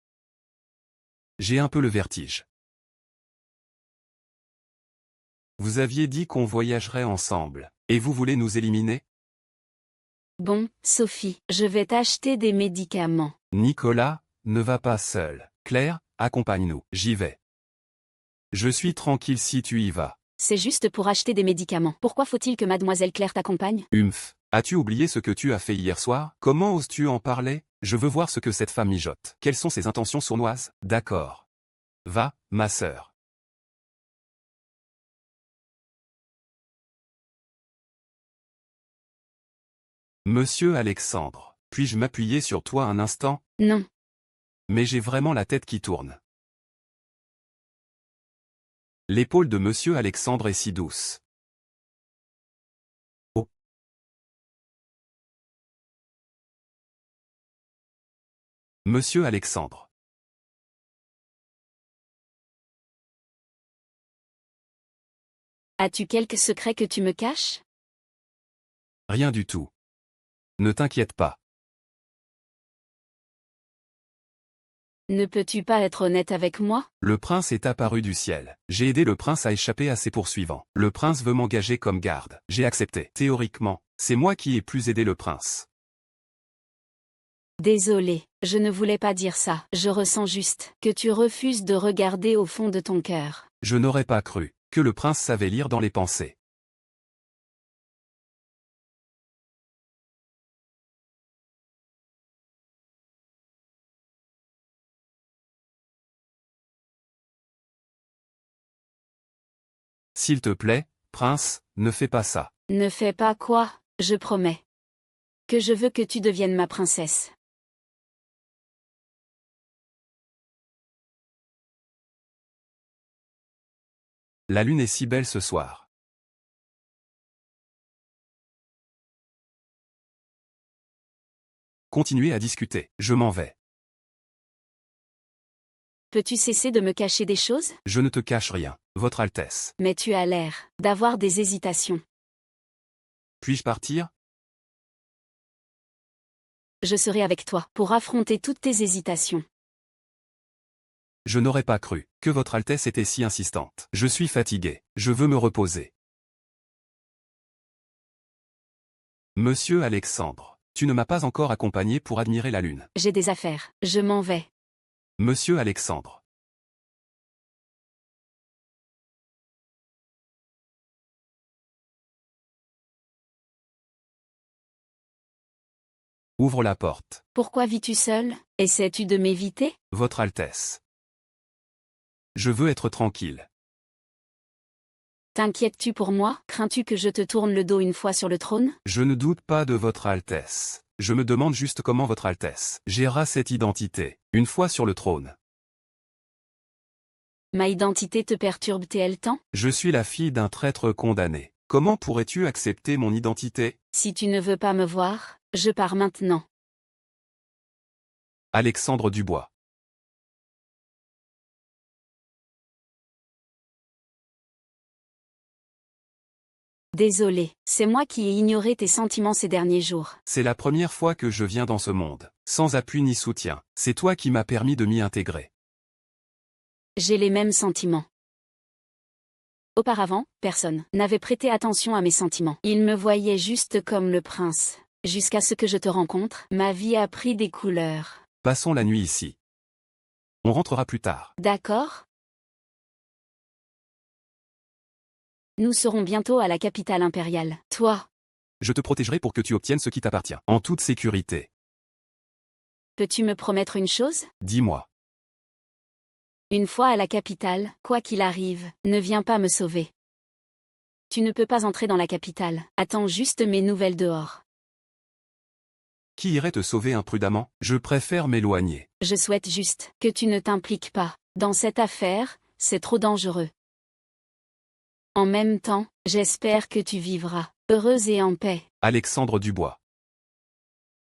J'ai un peu le vertige. Vous aviez dit qu'on voyagerait ensemble, et vous voulez nous éliminer? Bon, Sophie, je vais t'acheter des médicaments. Nicolas, ne va pas seul. Claire, accompagne-nous. J'y vais. Je suis tranquille si tu y vas. C'est juste pour acheter des médicaments. Pourquoi faut-il que mademoiselle Claire t'accompagne? Humph. As-tu oublié ce que tu as fait hier soir? Comment oses-tu en parler? Je veux voir ce que cette femme mijote. Quelles sont ses intentions sournoises? D'accord. Va, ma sœur. Monsieur Alexandre, puis-je m'appuyer sur toi un instant? Non. Mais j'ai vraiment la tête qui tourne. L'épaule de Monsieur Alexandre est si douce. Oh. Monsieur Alexandre. As-tu quelque secret que tu me caches? Rien du tout. Ne t'inquiète pas. Ne peux-tu pas être honnête avec moi? Le prince est apparu du ciel. J'ai aidé le prince à échapper à ses poursuivants. Le prince veut m'engager comme garde. J'ai accepté. Théoriquement, c'est moi qui ai plus aidé le prince. Désolé, je ne voulais pas dire ça. Je ressens juste que tu refuses de regarder au fond de ton cœur. Je n'aurais pas cru que le prince savait lire dans les pensées. S'il te plaît, prince, ne fais pas ça. Ne fais pas quoi, je promets. Que je veux que tu deviennes ma princesse. La lune est si belle ce soir. Continuez à discuter. Je m'en vais. Peux-tu cesser de me cacher des choses? Je ne te cache rien, Votre Altesse. Mais tu as l'air d'avoir des hésitations. Puis-je partir? Je serai avec toi pour affronter toutes tes hésitations. Je n'aurais pas cru que Votre Altesse était si insistante. Je suis fatigué. Je veux me reposer. Monsieur Alexandre, tu ne m'as pas encore accompagné pour admirer la lune. J'ai des affaires. Je m'en vais. Monsieur Alexandre. Ouvre la porte. Pourquoi vis-tu seul? Essaies-tu de m'éviter? Votre Altesse. Je veux être tranquille. T'inquiètes-tu pour moi? Crains-tu que je te tourne le dos une fois sur le trône? Je ne doute pas de Votre Altesse. Je me demande juste comment Votre Altesse gérera cette identité, une fois sur le trône. Ma identité te perturbe-t-elle tant? Je suis la fille d'un traître condamné. Comment pourrais-tu accepter mon identité? Si tu ne veux pas me voir, je pars maintenant. Alexandre Dubois. Désolé, c'est moi qui ai ignoré tes sentiments ces derniers jours. C'est la première fois que je viens dans ce monde, sans appui ni soutien. C'est toi qui m'as permis de m'y intégrer. J'ai les mêmes sentiments. Auparavant, personne n'avait prêté attention à mes sentiments. Ils me voyaient juste comme le prince. Jusqu'à ce que je te rencontre, ma vie a pris des couleurs. Passons la nuit ici. On rentrera plus tard. D'accord? Nous serons bientôt à la capitale impériale. Toi, Je te protégerai pour que tu obtiennes ce qui t'appartient, en toute sécurité. peux-tu me promettre une chose? Dis-moi. Une fois à la capitale, quoi qu'il arrive, ne viens pas me sauver. Tu ne peux pas entrer dans la capitale. Attends juste mes nouvelles dehors. Qui irait te sauver imprudemment? Je préfère m'éloigner. Je souhaite juste que tu ne t'impliques pas. Dans cette affaire, c'est trop dangereux. En même temps, j'espère que tu vivras, heureuse et en paix. Alexandre Dubois.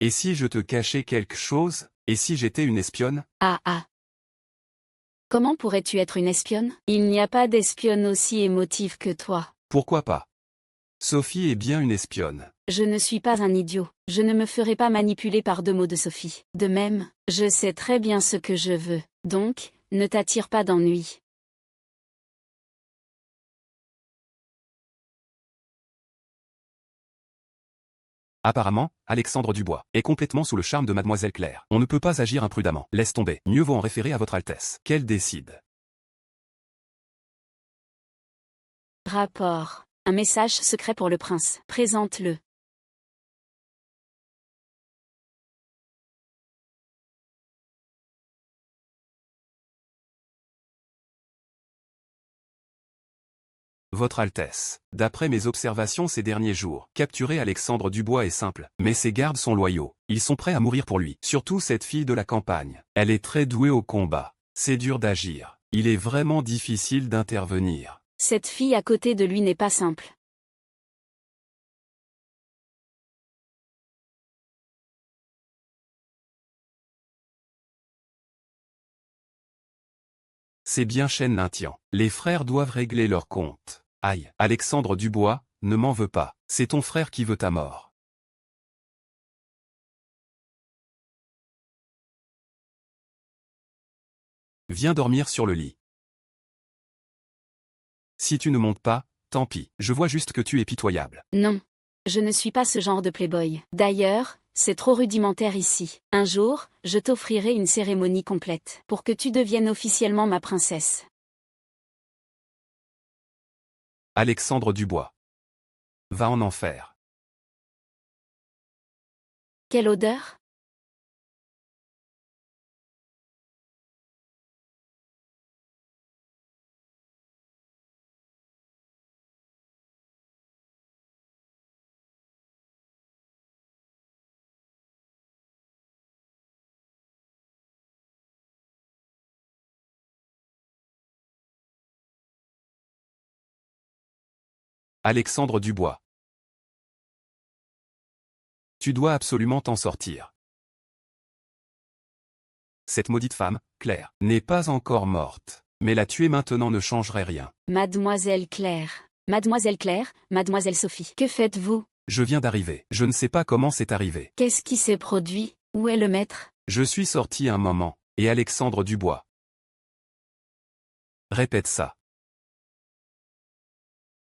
Et si je te cachais quelque chose? Et si j'étais une espionne? Ah ah. Comment pourrais-tu être une espionne? Il n'y a pas d'espionne aussi émotive que toi. Pourquoi pas? Sophie est bien une espionne. Je ne suis pas un idiot. Je ne me ferai pas manipuler par 2 mots de Sophie. De même, je sais très bien ce que je veux. Donc, ne t'attire pas d'ennui. Apparemment, Alexandre Dubois est complètement sous le charme de Mademoiselle Claire. On ne peut pas agir imprudemment. Laisse tomber. Mieux vaut en référer à Votre Altesse. Qu'elle décide. Rapport. Un message secret pour le prince. Présente-le. Votre Altesse. D'après mes observations ces derniers jours, capturer Alexandre Dubois est simple. Mais ses gardes sont loyaux. Ils sont prêts à mourir pour lui. Surtout cette fille de la campagne. Elle est très douée au combat. C'est dur d'agir. Il est vraiment difficile d'intervenir. Cette fille à côté de lui n'est pas simple. C'est bien Chen Lintian. Les frères doivent régler leur compte. Aïe, Alexandre Dubois, ne m'en veux pas. C'est ton frère qui veut ta mort. Viens dormir sur le lit. Si tu ne montes pas, tant pis, je vois juste que tu es pitoyable. Non. Je ne suis pas ce genre de playboy. D'ailleurs, c'est trop rudimentaire ici. Un jour, je t'offrirai une cérémonie complète pour que tu deviennes officiellement ma princesse. Alexandre Dubois. Va en enfer. Quelle odeur? Alexandre Dubois. Tu dois absolument t'en sortir. Cette maudite femme, Claire, n'est pas encore morte. Mais la tuer maintenant ne changerait rien. Mademoiselle Claire. Mademoiselle Claire, Mademoiselle Sophie. Que faites-vous? Je viens d'arriver. Je ne sais pas comment c'est arrivé. Qu'est-ce qui s'est produit? Où est le maître? Je suis sorti un moment. Et Alexandre Dubois. Répète ça.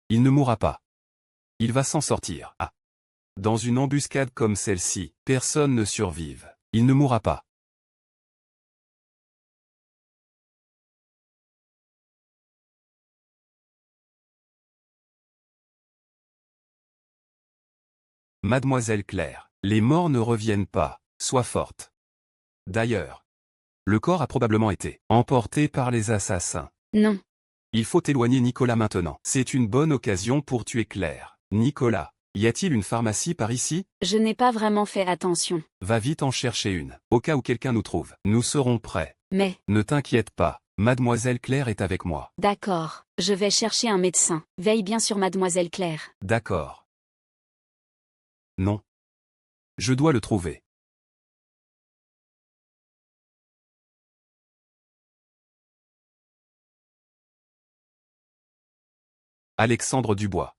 Il ne mourra pas. Il va s'en sortir. Ah. Dans une embuscade comme celle-ci, personne ne survive. Il ne mourra pas. Mademoiselle Claire, les morts ne reviennent pas. Sois forte. D'ailleurs, le corps a probablement été emporté par les assassins. Non. Il faut éloigner Nicolas maintenant. C'est une bonne occasion pour tuer Claire. Nicolas, y a-t-il une pharmacie par ici? Je n'ai pas vraiment fait attention. Va vite en chercher une, au cas où quelqu'un nous trouve. Nous serons prêts. Mais, Ne t'inquiète pas, Mademoiselle Claire est avec moi. d'accord, je vais chercher un médecin. Veille bien sur Mademoiselle Claire. D'accord. Non. Je dois le trouver. Alexandre Dubois.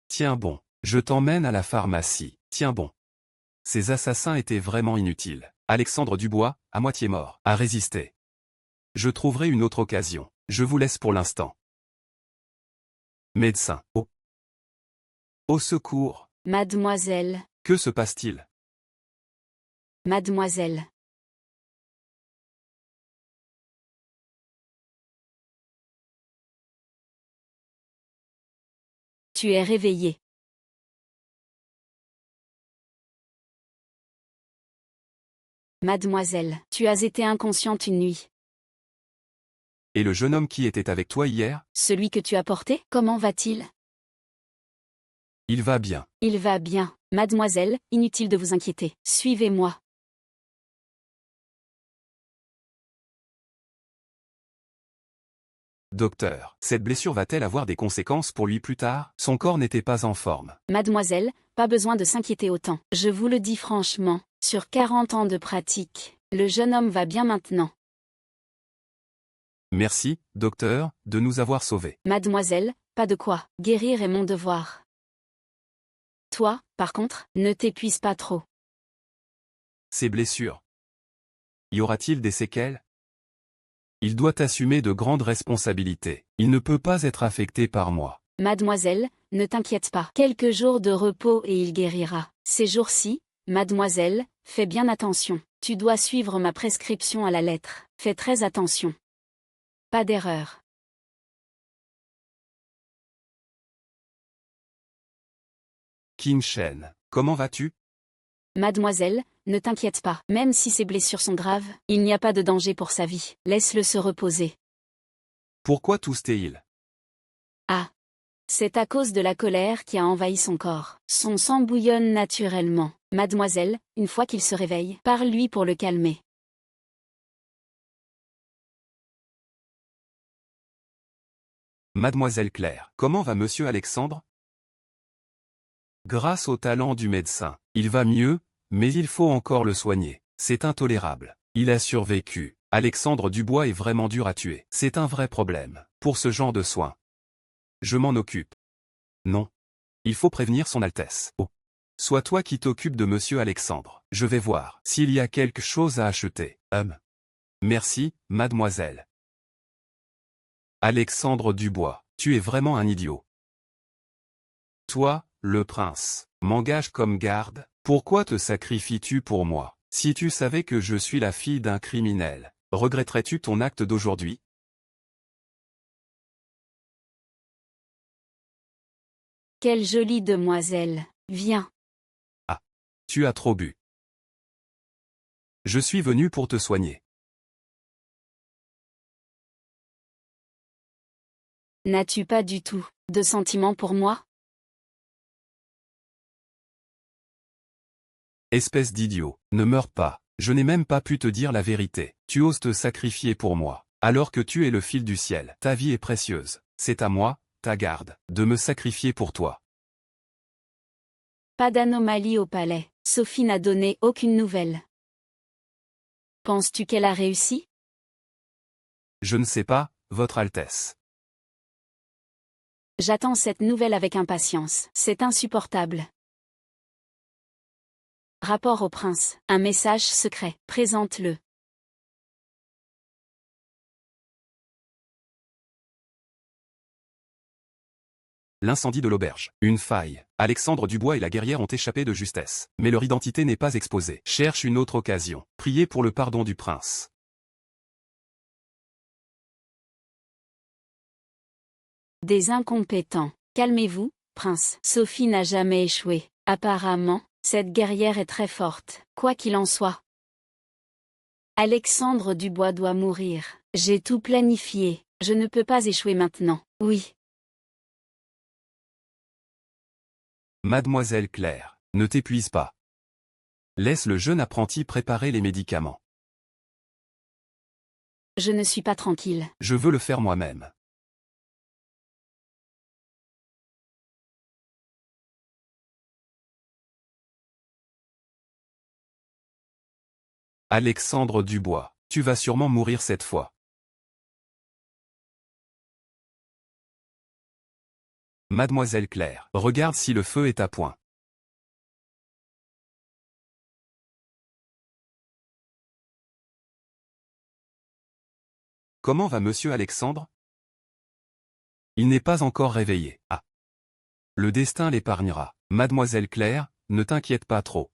Tiens bon, je t'emmène à la pharmacie. Tiens bon. Ces assassins étaient vraiment inutiles. Alexandre Dubois, à moitié mort, a résisté. Je trouverai une autre occasion. Je vous laisse pour l'instant. Médecin. Oh. Au secours. Mademoiselle. Que se passe-t-il? Mademoiselle. Tu es réveillée. Mademoiselle, tu as été inconsciente une nuit. Et le jeune homme qui était avec toi hier? Celui que tu as porté, comment va-t-il? Il va bien. Il va bien. Mademoiselle, inutile de vous inquiéter. Suivez-moi. Docteur, cette blessure va-t-elle avoir des conséquences pour lui plus tard? Son corps n'était pas en forme. Mademoiselle, pas besoin de s'inquiéter autant. Je vous le dis franchement, sur 40 ans de pratique, le jeune homme va bien maintenant. Merci, docteur, de nous avoir sauvés. Mademoiselle, pas de quoi. Guérir est mon devoir. Toi, par contre, ne t'épuise pas trop. Ces blessures. Y aura-t-il des séquelles? Il doit assumer de grandes responsabilités. Il ne peut pas être affecté par moi. Mademoiselle, ne t'inquiète pas. Quelques jours de repos et il guérira. Ces jours-ci, mademoiselle, fais bien attention. Tu dois suivre ma prescription à la lettre. Fais très attention. Pas d'erreur. Qin Shen, comment vas-tu? Mademoiselle, ne t'inquiète pas. Même si ses blessures sont graves, il n'y a pas de danger pour sa vie. Laisse-le se reposer. Pourquoi toustait-il? Ah. C'est à cause de la colère qui a envahi son corps. Son sang bouillonne naturellement. Mademoiselle, une fois qu'il se réveille, parle-lui pour le calmer. Mademoiselle Claire, comment va monsieur Alexandre? Grâce au talent du médecin, il va mieux, mais il faut encore le soigner. C'est intolérable. Il a survécu. Alexandre Dubois est vraiment dur à tuer. C'est un vrai problème. Pour ce genre de soins. Je m'en occupe. Non. Il faut prévenir son Altesse. Oh. Sois toi qui t'occupe de monsieur Alexandre. Je vais voir s'il y a quelque chose à acheter. Merci, mademoiselle. Alexandre Dubois, tu es vraiment un idiot. Toi, le prince, m'engage comme garde, pourquoi te sacrifies-tu pour moi? Si tu savais que je suis la fille d'un criminel, regretterais-tu ton acte d'aujourd'hui? Quelle jolie demoiselle, viens. Ah, tu as trop bu. Je suis venu pour te soigner. N'as-tu pas du tout de sentiments pour moi? Espèce d'idiot, ne meurs pas, je n'ai même pas pu te dire la vérité. Tu oses te sacrifier pour moi, alors que tu es le fil du ciel. Ta vie est précieuse, c'est à moi, ta garde, de me sacrifier pour toi. Pas d'anomalie au palais, Sophie n'a donné aucune nouvelle. Penses-tu qu'elle a réussi? Je ne sais pas, Votre Altesse. J'attends cette nouvelle avec impatience, c'est insupportable. Rapport au prince, un message secret, présente-le. L'incendie de l'auberge. Une faille. Alexandre Dubois et la guerrière ont échappé de justesse. Mais leur identité n'est pas exposée. Cherche une autre occasion. Priez pour le pardon du prince. Des incompétents. Calmez-vous, prince. Sophie n'a jamais échoué. Apparemment, cette guerrière est très forte, quoi qu'il en soit. Alexandre Dubois doit mourir. J'ai tout planifié. Je ne peux pas échouer maintenant. Oui. Mademoiselle Claire, ne t'épuise pas. Laisse le jeune apprenti préparer les médicaments. Je ne suis pas tranquille. Je veux le faire moi-même. Alexandre Dubois, tu vas sûrement mourir cette fois. Mademoiselle Claire, regarde si le feu est à point. Comment va monsieur Alexandre? Il n'est pas encore réveillé. Ah. Le destin l'épargnera. Mademoiselle Claire, ne t'inquiète pas trop.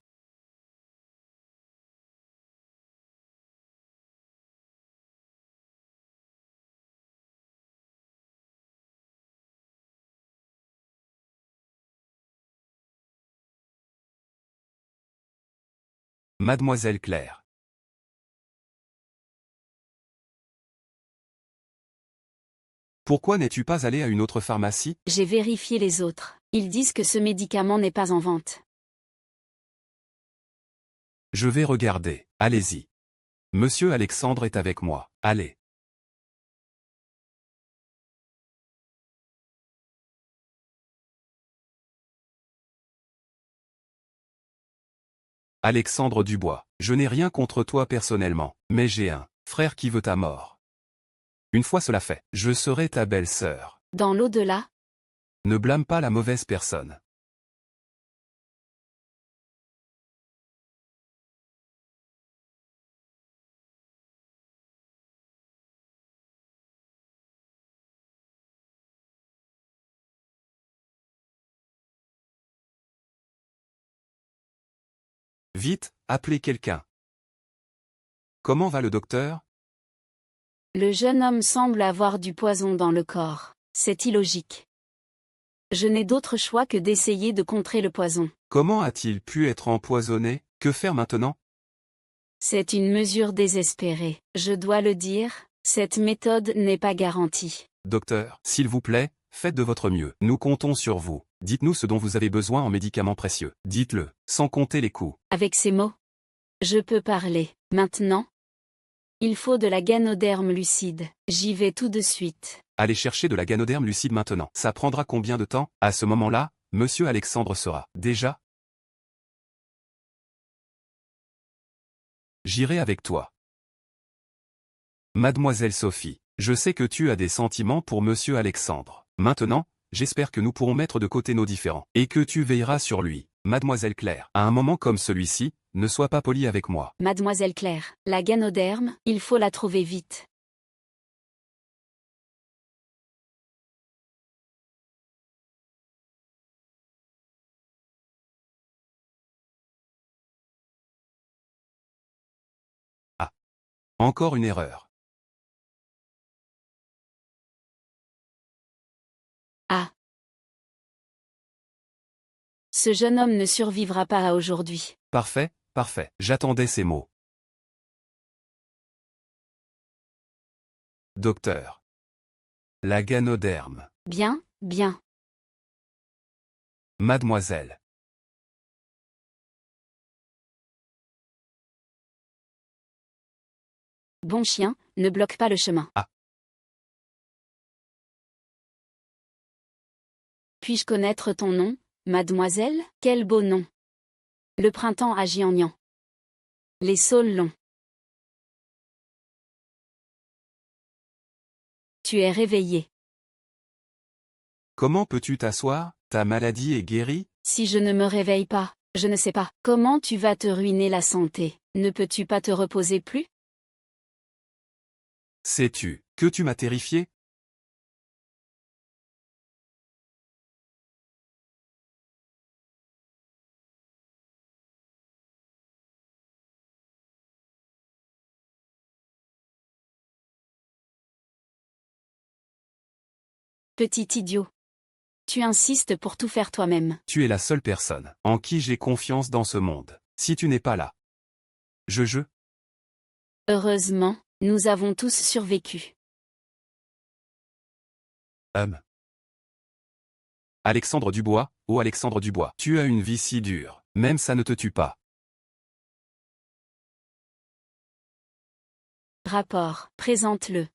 Mademoiselle Claire. Pourquoi n'es-tu pas allée à une autre pharmacie? J'ai vérifié les autres. Ils disent que ce médicament n'est pas en vente. Je vais regarder. Allez-y. Monsieur Alexandre est avec moi. Allez. Alexandre Dubois, je n'ai rien contre toi personnellement, mais j'ai un frère qui veut ta mort. Une fois cela fait, je serai ta belle-sœur. Dans l'au-delà? Ne blâme pas la mauvaise personne. Vite, appelez quelqu'un. Comment va le docteur? Le jeune homme semble avoir du poison dans le corps. C'est illogique. Je n'ai d'autre choix que d'essayer de contrer le poison. Comment a-t-il pu être empoisonné? Que faire maintenant? C'est une mesure désespérée. Je dois le dire, cette méthode n'est pas garantie. Docteur, s'il vous plaît, faites de votre mieux. Nous comptons sur vous. Dites-nous ce dont vous avez besoin en médicaments précieux. Dites-le, sans compter les coûts. Avec ces mots, je peux parler. Maintenant, il faut de la ganoderme lucide. J'y vais tout de suite. Allez chercher de la ganoderme lucide maintenant. Ça prendra combien de temps? À ce moment-là, monsieur Alexandre sera déjà. J'irai avec toi. Mademoiselle Sophie, je sais que tu as des sentiments pour monsieur Alexandre. Maintenant, j'espère que nous pourrons mettre de côté nos différends, et que tu veilleras sur lui. Mademoiselle Claire, à un moment comme celui-ci, ne sois pas polie avec moi. Mademoiselle Claire, la ganoderme, il faut la trouver vite. Encore une erreur. Ah. Ce jeune homme ne survivra pas à aujourd'hui. Parfait, parfait. J'attendais ces mots. Docteur. La ganoderme. Bien, bien. Mademoiselle. Bon chien, ne bloque pas le chemin. Ah. Puis-je connaître ton nom, mademoiselle? Quel beau nom. Le printemps agit en niant. Les saules longs. Tu es réveillé. Comment peux-tu t'asseoir? Ta maladie est guérie? Si je ne me réveille pas, je ne sais pas. Comment tu vas te ruiner la santé? Ne peux-tu pas te reposer plus? Sais-tu que tu m'as terrifié? Petit idiot. Tu insistes pour tout faire toi-même. Tu es la seule personne en qui j'ai confiance dans ce monde. Si tu n'es pas là. Je. Heureusement, nous avons tous survécu. Alexandre Dubois, oh Alexandre Dubois, tu as une vie si dure, même ça ne te tue pas. Rapport, présente-le.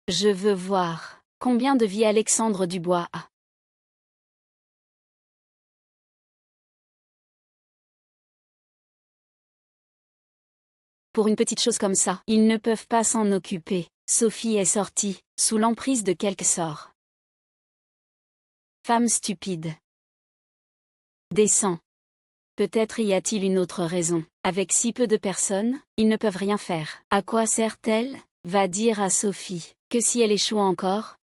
Je veux voir. Combien de vies Alexandre Dubois a? Pour une petite chose comme ça, ils ne peuvent pas s'en occuper. Sophie est sortie, sous l'emprise de quelque sort. Femme stupide. Descends. Peut-être y a-t-il une autre raison. Avec si peu de personnes, ils ne peuvent rien faire. À quoi sert-elle? Va dire à Sophie que si elle échoue encore?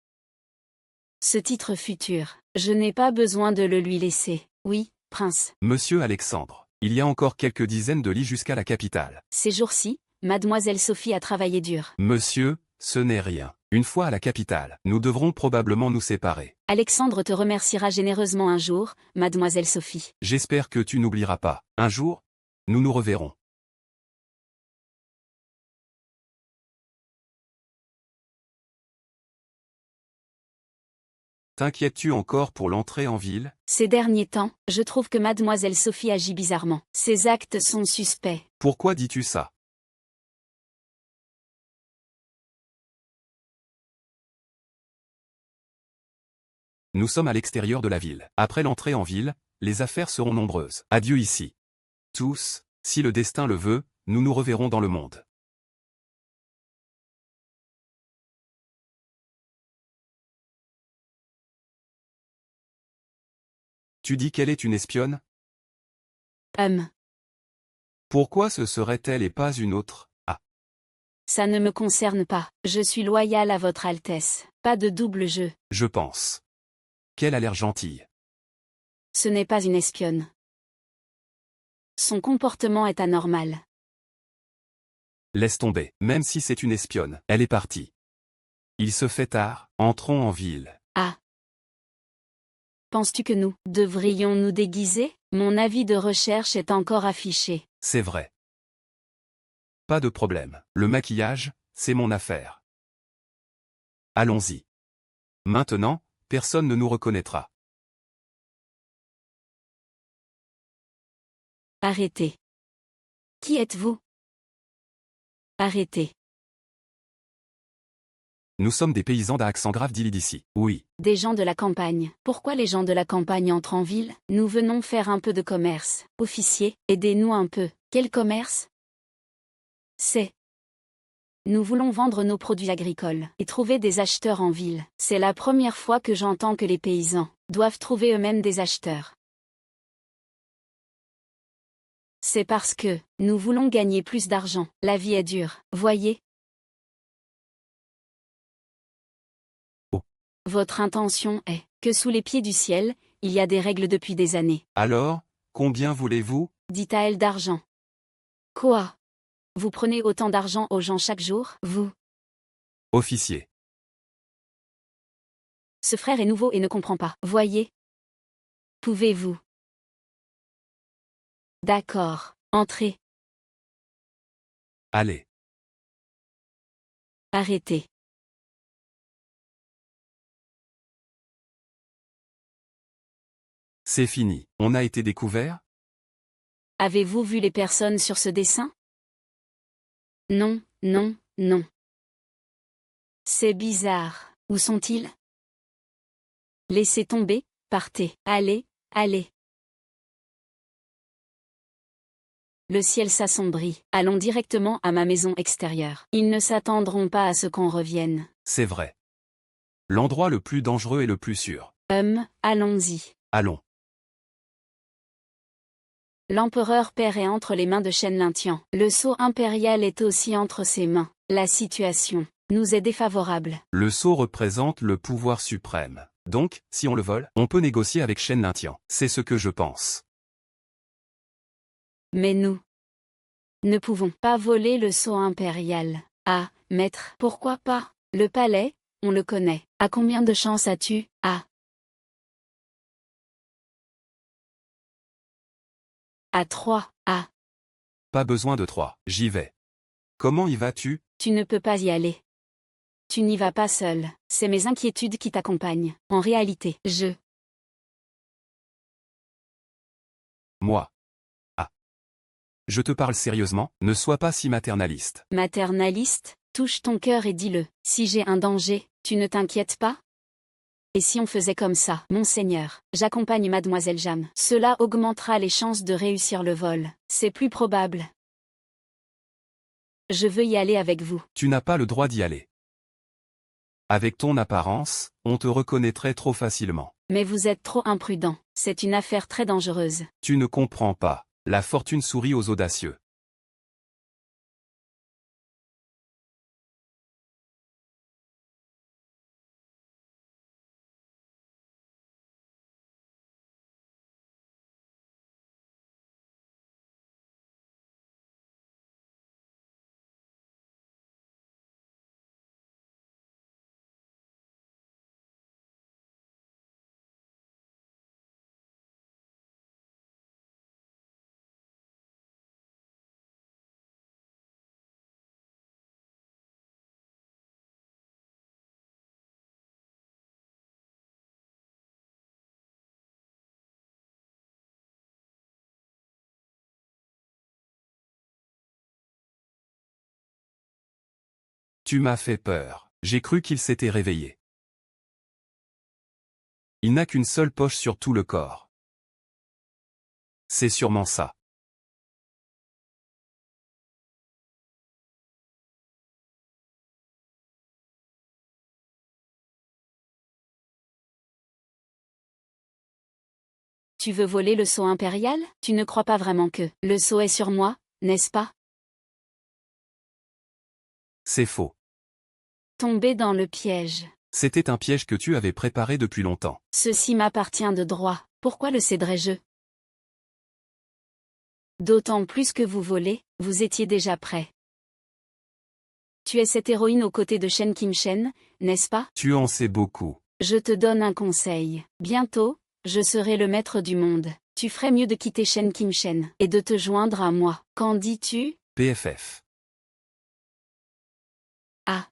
Ce titre futur, je n'ai pas besoin de le lui laisser. Oui, prince. Monsieur Alexandre, il y a encore quelques dizaines de lits jusqu'à la capitale. Ces jours-ci, mademoiselle Sophie a travaillé dur. Monsieur, ce n'est rien. Une fois à la capitale, nous devrons probablement nous séparer. Alexandre te remerciera généreusement un jour, mademoiselle Sophie. J'espère que tu n'oublieras pas. Un jour, nous nous reverrons. T'inquiètes-tu encore pour l'entrée en ville? Ces derniers temps, je trouve que mademoiselle Sophie agit bizarrement. Ses actes sont suspects. Pourquoi dis-tu ça? Nous sommes à l'extérieur de la ville. Après l'entrée en ville, les affaires seront nombreuses. Adieu ici. Tous, si le destin le veut, nous nous reverrons dans le monde. Tu dis qu'elle est une espionne? Pourquoi ce serait-elle et pas une autre? Ah. Ça ne me concerne pas. Je suis loyal à votre Altesse. Pas de double jeu. Je pense qu'elle a l'air gentille. Ce n'est pas une espionne. Son comportement est anormal. Laisse tomber, même si c'est une espionne, elle est partie. Il se fait tard, entrons en ville. Ah. Penses-tu que nous devrions nous déguiser? Mon avis de recherche est encore affiché. C'est vrai. Pas de problème. Le maquillage, c'est mon affaire. Allons-y. Maintenant, personne ne nous reconnaîtra. Arrêtez. Qui êtes-vous? Arrêtez. Nous sommes des paysans d'un accent grave dit d'ici. Oui. Des gens de la campagne. Pourquoi les gens de la campagne entrent en ville? Nous venons faire un peu de commerce. Officier, aidez-nous un peu. Quel commerce? C'est. Nous voulons vendre nos produits agricoles et trouver des acheteurs en ville. C'est la première fois que j'entends que les paysans doivent trouver eux-mêmes des acheteurs. C'est parce que nous voulons gagner plus d'argent. La vie est dure, voyez. Oh. Votre intention est que sous les pieds du ciel, il y a des règles depuis des années. Alors, combien voulez-vous? Dites à elle d'argent. Quoi? Vous prenez autant d'argent aux gens chaque jour, vous? Officier. Ce frère est nouveau et ne comprend pas. Voyez? Pouvez-vous? D'accord. Entrez. Allez. Arrêtez. C'est fini. On a été découvert? Avez-vous vu les personnes sur ce dessin? Non, non, non. C'est bizarre. Où sont-ils? Laissez tomber, partez. Allez, allez. Le ciel s'assombrit. Allons directement à ma maison extérieure. Ils ne s'attendront pas à ce qu'on revienne. C'est vrai. L'endroit le plus dangereux et le plus sûr. Allons-y. Allons. L'empereur père est entre les mains de Shen Lintian. Le sceau impérial est aussi entre ses mains. La situation nous est défavorable. Le sceau représente le pouvoir suprême. Donc, si on le vole, on peut négocier avec Shen Lintian. C'est ce que je pense. Mais nous ne pouvons pas voler le sceau impérial. Ah, maître, pourquoi pas? Le palais, on le connaît. À combien de chances as-tu? Ah. À 3. Ah. Pas besoin de 3. J'y vais. Comment y vas-tu? Tu ne peux pas y aller. Tu n'y vas pas seul. C'est mes inquiétudes qui t'accompagnent. En réalité, Moi. Ah. Je te parle sérieusement, ne sois pas si maternaliste. Maternaliste, touche ton cœur et dis-le. Si j'ai un danger, tu ne t'inquiètes pas? Et si on faisait comme ça, monseigneur, j'accompagne mademoiselle Jam. Cela augmentera les chances de réussir le vol. C'est plus probable. Je veux y aller avec vous. Tu n'as pas le droit d'y aller. Avec ton apparence, on te reconnaîtrait trop facilement. Mais vous êtes trop imprudent. C'est une affaire très dangereuse. Tu ne comprends pas. La fortune sourit aux audacieux. Tu m'as fait peur. J'ai cru qu'il s'était réveillé. Il n'a qu'une seule poche sur tout le corps. C'est sûrement ça. Tu veux voler le sceau impérial? Tu ne crois pas vraiment que le sceau est sur moi, n'est-ce pas? C'est faux. Tomber dans le piège. C'était un piège que tu avais préparé depuis longtemps. Ceci m'appartient de droit. Pourquoi le céderais-je? D'autant plus que vous volez, vous étiez déjà prêt. Tu es cette héroïne aux côtés de Shen Kim Shen, n'est-ce pas? Tu en sais beaucoup. Je te donne un conseil. Bientôt, je serai le maître du monde. Tu ferais mieux de quitter Shen Kim Shen et de te joindre à moi. Qu'en dis-tu? PFF. Ah.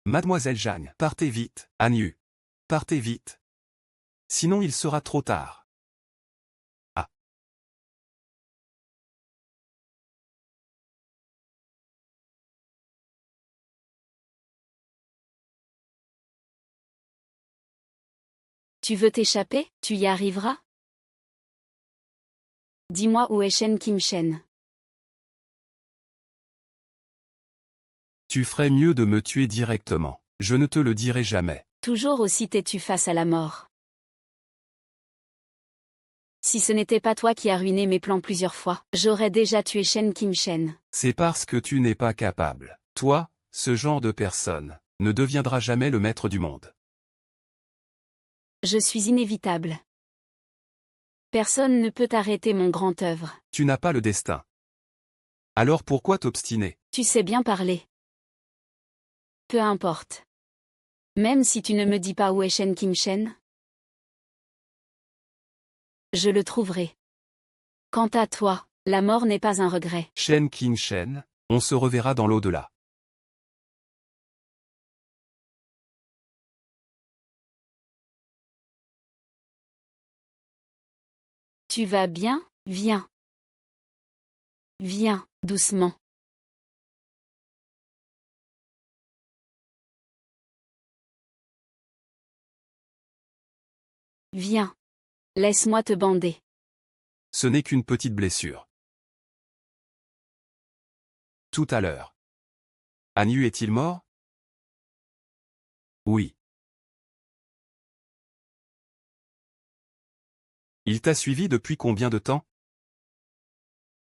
Mademoiselle Jeanne, partez vite. Anyu. Partez vite. Sinon il sera trop tard. Ah. Tu veux t'échapper? Tu y arriveras? Dis-moi où est Shen Kim Shen. Tu ferais mieux de me tuer directement. Je ne te le dirai jamais. Toujours aussi têtu face à la mort. Si ce n'était pas toi qui as ruiné mes plans plusieurs fois, j'aurais déjà tué Shen Kim Shen. C'est parce que tu n'es pas capable. Toi, ce genre de personne. ne deviendra jamais le maître du monde. Je suis inévitable. Personne ne peut arrêter mon grand œuvre. Tu n'as pas le destin. Alors pourquoi t'obstiner? Tu sais bien parler. Peu importe. Même si tu ne me dis pas où est Shen Kim Shen, je le trouverai. Quant à toi, la mort n'est pas un regret. Shen King Shen, on se reverra dans l'au-delà. Tu vas bien? Viens. Viens, doucement. Viens. Laisse-moi te bander. Ce n'est qu'une petite blessure. Tout à l'heure. Anyu est-il mort? Oui. Il t'a suivi depuis combien de temps?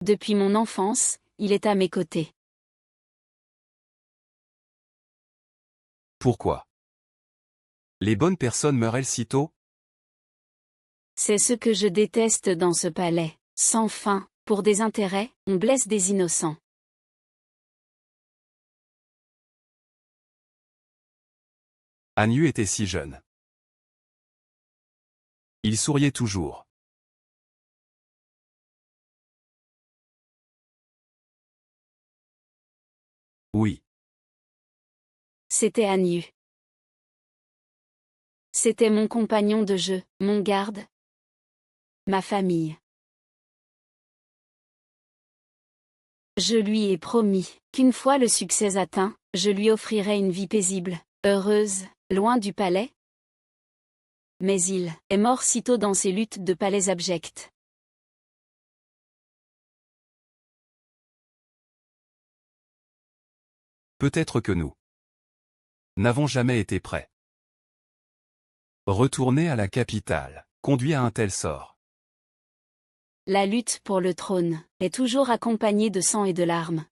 Depuis mon enfance, il est à mes côtés. Pourquoi? Les bonnes personnes meurent-elles si tôt? C'est ce que je déteste dans ce palais. Sans fin, pour des intérêts, on blesse des innocents. Anyu était si jeune. Il souriait toujours. Oui. C'était Anyu. C'était mon compagnon de jeu, mon garde, ma famille. Je lui ai promis qu'une fois le succès atteint, je lui offrirai une vie paisible, heureuse, loin du palais. Mais il est mort sitôt dans ses luttes de palais abjectes. Peut-être que nous n'avons jamais été prêts. Retourner à la capitale conduit à un tel sort. La lutte pour le trône est toujours accompagnée de sang et de larmes.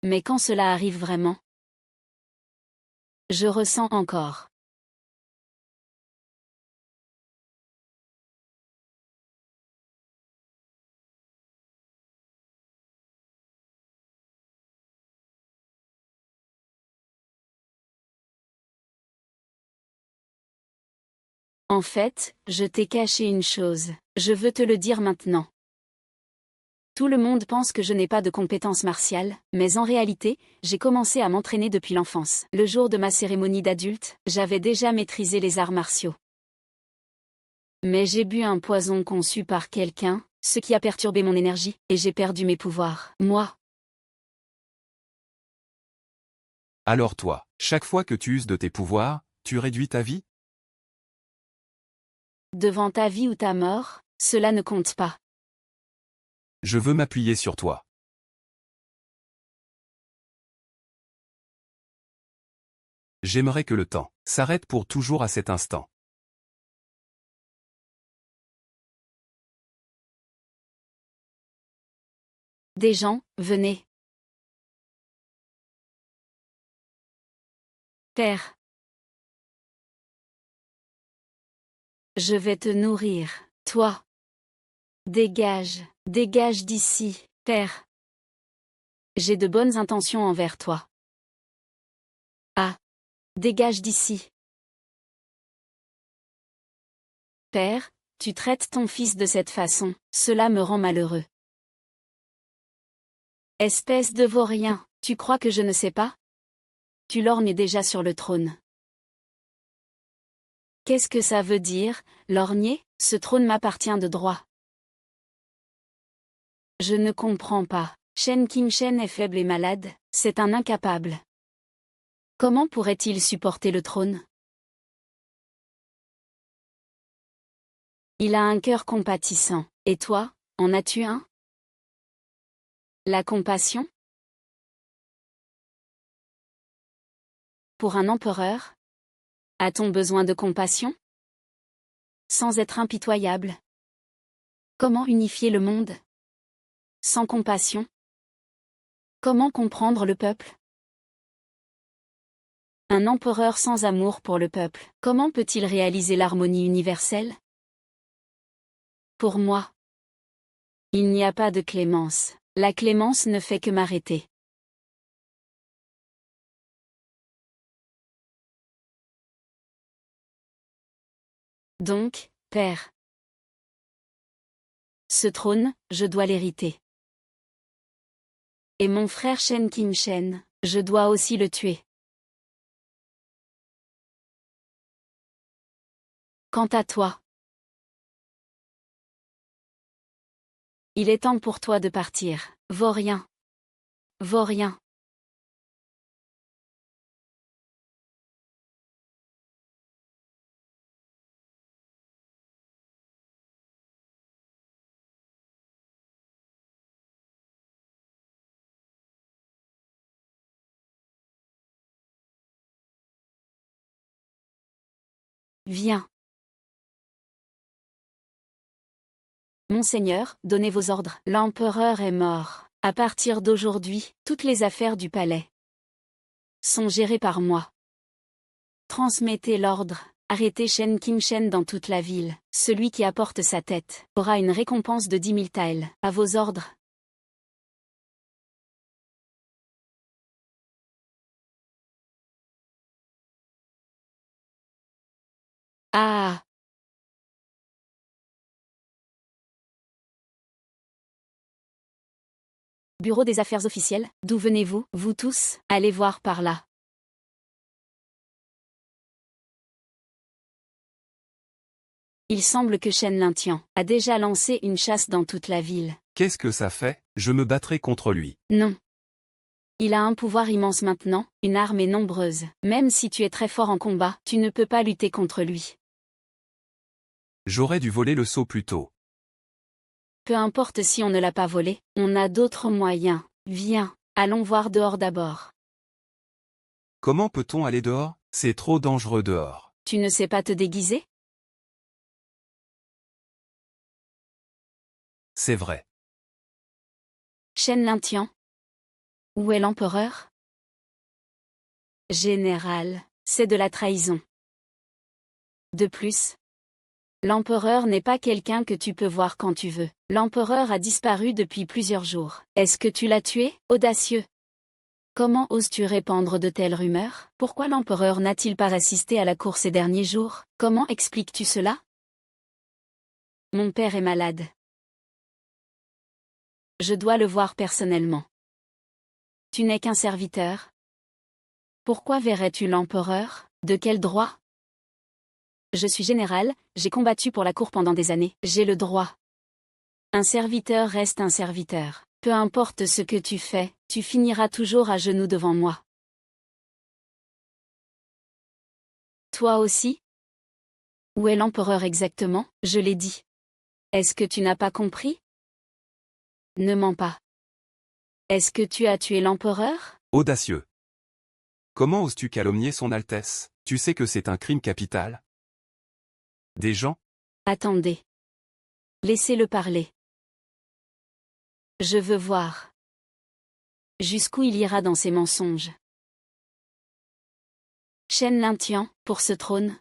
Mais quand cela arrive vraiment, je ressens encore. En fait, je t'ai caché une chose, je veux te le dire maintenant. Tout le monde pense que je n'ai pas de compétences martiales, mais en réalité, j'ai commencé à m'entraîner depuis l'enfance. Le jour de ma cérémonie d'adulte, j'avais déjà maîtrisé les arts martiaux. Mais j'ai bu un poison conçu par quelqu'un, ce qui a perturbé mon énergie, et j'ai perdu mes pouvoirs. Moi. Alors toi, chaque fois que tu uses de tes pouvoirs, tu réduis ta vie? Devant ta vie ou ta mort, cela ne compte pas. Je veux m'appuyer sur toi. J'aimerais que le temps s'arrête pour toujours à cet instant. Des gens, venez. Père. Je vais te nourrir, toi. Dégage, dégage d'ici, Père. J'ai de bonnes intentions envers toi. Ah. Dégage d'ici. Père, tu traites ton fils de cette façon, cela me rend malheureux. Espèce de vaurien, tu crois que je ne sais pas? Tu lorgnes déjà sur le trône. Qu'est-ce que ça veut dire, lorgner? Ce trône m'appartient de droit. Je ne comprends pas. Shen Kim Shen est faible et malade, c'est un incapable. Comment pourrait-il supporter le trône? Il a un cœur compatissant. Et toi, en as-tu un? La compassion? Pour un empereur? A-t-on besoin de compassion? Sans être impitoyable? Comment unifier le monde? Sans compassion? Comment comprendre le peuple? Un empereur sans amour pour le peuple, comment peut-il réaliser l'harmonie universelle? Pour moi, il n'y a pas de clémence. La clémence ne fait que m'arrêter. Donc, père, ce trône, je dois l'hériter. Et mon frère Shen Qingchen, je dois aussi le tuer. Quant à toi, il est temps pour toi de partir. Vaurien. Vaurien. Viens. Monseigneur, donnez vos ordres. L'empereur est mort. À partir d'aujourd'hui, toutes les affaires du palais sont gérées par moi. Transmettez l'ordre. Arrêtez Shen Qingchen dans toute la ville. Celui qui apporte sa tête aura une récompense de 10 000 taels. À vos ordres. Ah! Bureau des affaires officielles, d'où venez-vous, vous tous? Allez voir par là. Il semble que Shen Lintian a déjà lancé une chasse dans toute la ville. Qu'est-ce que ça fait? Je me battrai contre lui. Non. Il a un pouvoir immense maintenant, une armée nombreuse. Même si tu es très fort en combat, tu ne peux pas lutter contre lui. J'aurais dû voler le sceau plus tôt. Peu importe si on ne l'a pas volé, on a d'autres moyens. Viens, allons voir dehors d'abord. Comment peut-on aller dehors? C'est trop dangereux dehors. Tu ne sais pas te déguiser? C'est vrai. Shen Lintian. Où est l'empereur? Général, c'est de la trahison. De plus, l'empereur n'est pas quelqu'un que tu peux voir quand tu veux. L'empereur a disparu depuis plusieurs jours. Est-ce que tu l'as tué, audacieux? Comment oses-tu répandre de telles rumeurs? Pourquoi l'empereur n'a-t-il pas assisté à la cour ces derniers jours? Comment expliques-tu cela? Mon père est malade. Je dois le voir personnellement. Tu n'es qu'un serviteur. Pourquoi verrais-tu l'empereur? De quel droit? Je suis général, j'ai combattu pour la cour pendant des années, j'ai le droit. Un serviteur reste un serviteur. Peu importe ce que tu fais, tu finiras toujours à genoux devant moi. Toi aussi? Où est l'empereur exactement? Je l'ai dit. Est-ce que tu n'as pas compris? Ne mens pas. Est-ce que tu as tué l'empereur? Audacieux. Comment oses-tu calomnier son Altesse? Tu sais que c'est un crime capital. Des gens? Attendez. Laissez-le parler. Je veux voir. Jusqu'où il ira dans ses mensonges. Shen Lintian, pour ce trône.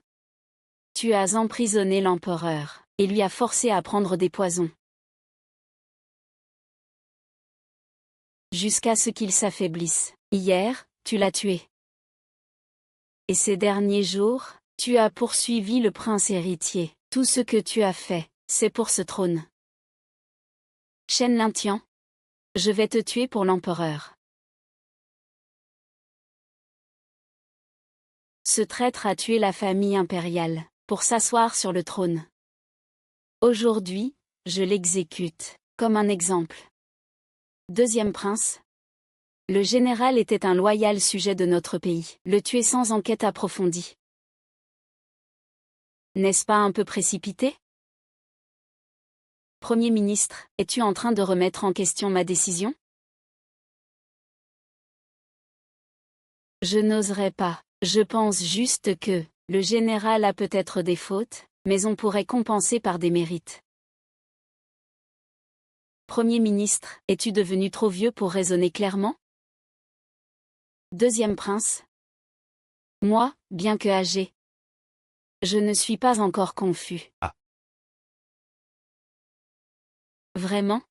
Tu as emprisonné l'empereur, et lui as forcé à prendre des poisons. Jusqu'à ce qu'il s'affaiblisse. Hier, tu l'as tué. Et ces derniers jours, tu as poursuivi le prince héritier. Tout ce que tu as fait, c'est pour ce trône. Shen Lintian. Je vais te tuer pour l'empereur. Ce traître a tué la famille impériale, pour s'asseoir sur le trône. Aujourd'hui, je l'exécute, comme un exemple. Deuxième prince. Le général était un loyal sujet de notre pays. Le tuer sans enquête approfondie. N'est-ce pas un peu précipité? Premier ministre, es-tu en train de remettre en question ma décision? Je n'oserais pas. Je pense juste que, le général a peut-être des fautes, mais on pourrait compenser par des mérites. Premier ministre, es-tu devenu trop vieux pour raisonner clairement? Deuxième prince. Moi, bien que âgé, je ne suis pas encore confus. Ah. Vraiment?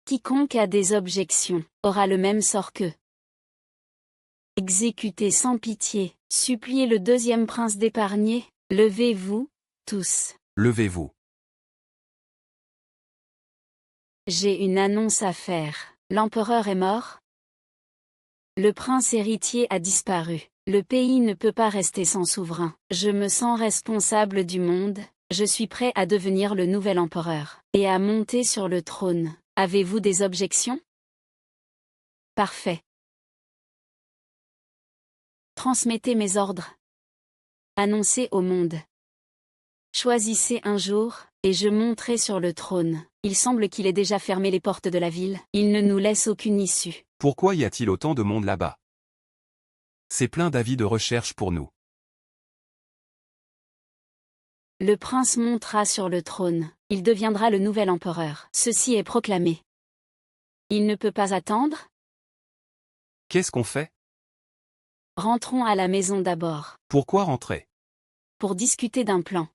Quiconque a des objections aura le même sort qu'eux. Exécutez sans pitié, suppliez le deuxième prince d'épargner, levez-vous, tous. Levez-vous. J'ai une annonce à faire. L'empereur est mort? Le prince héritier a disparu. Le pays ne peut pas rester sans souverain. Je me sens responsable du monde, je suis prêt à devenir le nouvel empereur, et à monter sur le trône. Avez-vous des objections? Parfait. Transmettez mes ordres. Annoncez au monde. Choisissez un jour, et je monterai sur le trône. Il semble qu'il ait déjà fermé les portes de la ville, il ne nous laisse aucune issue. Pourquoi y a-t-il autant de monde là-bas? C'est plein d'avis de recherche pour nous. Le prince montera sur le trône, il deviendra le nouvel empereur. Ceci est proclamé. Il ne peut pas attendre? Qu'est-ce qu'on fait? Rentrons à la maison d'abord. Pourquoi rentrer? Pour discuter d'un plan.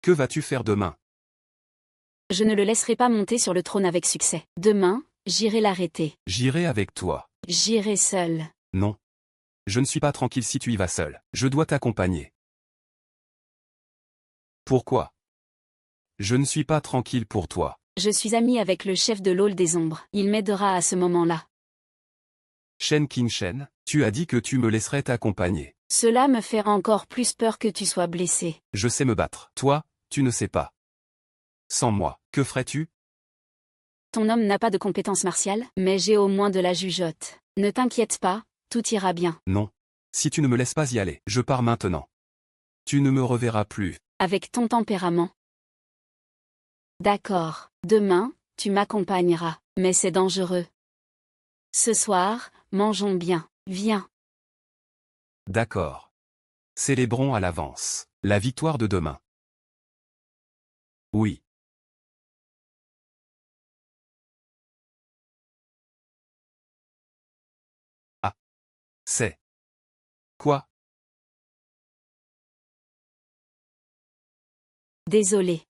Que vas-tu faire demain? Je ne le laisserai pas monter sur le trône avec succès. Demain, j'irai l'arrêter. J'irai avec toi. J'irai seul. Non. Je ne suis pas tranquille si tu y vas seul. Je dois t'accompagner. Pourquoi? Je ne suis pas tranquille pour toi. Je suis ami avec le chef de l'Aule des Ombres. Il m'aidera à ce moment-là. Shen Qinshen, tu as dit que tu me laisserais t'accompagner. Cela me fait encore plus peur que tu sois blessé. Je sais me battre. Toi, tu ne sais pas. Sans moi, que ferais-tu? Ton homme n'a pas de compétences martiales, mais j'ai au moins de la jugeote. Ne t'inquiète pas, tout ira bien. Non. Si tu ne me laisses pas y aller, je pars maintenant. Tu ne me reverras plus. Avec ton tempérament. D'accord, demain, tu m'accompagneras, mais c'est dangereux. Ce soir, mangeons bien, viens. D'accord. Célébrons à l'avance la victoire de demain. Oui. Ah. C'est. Quoi? Désolé.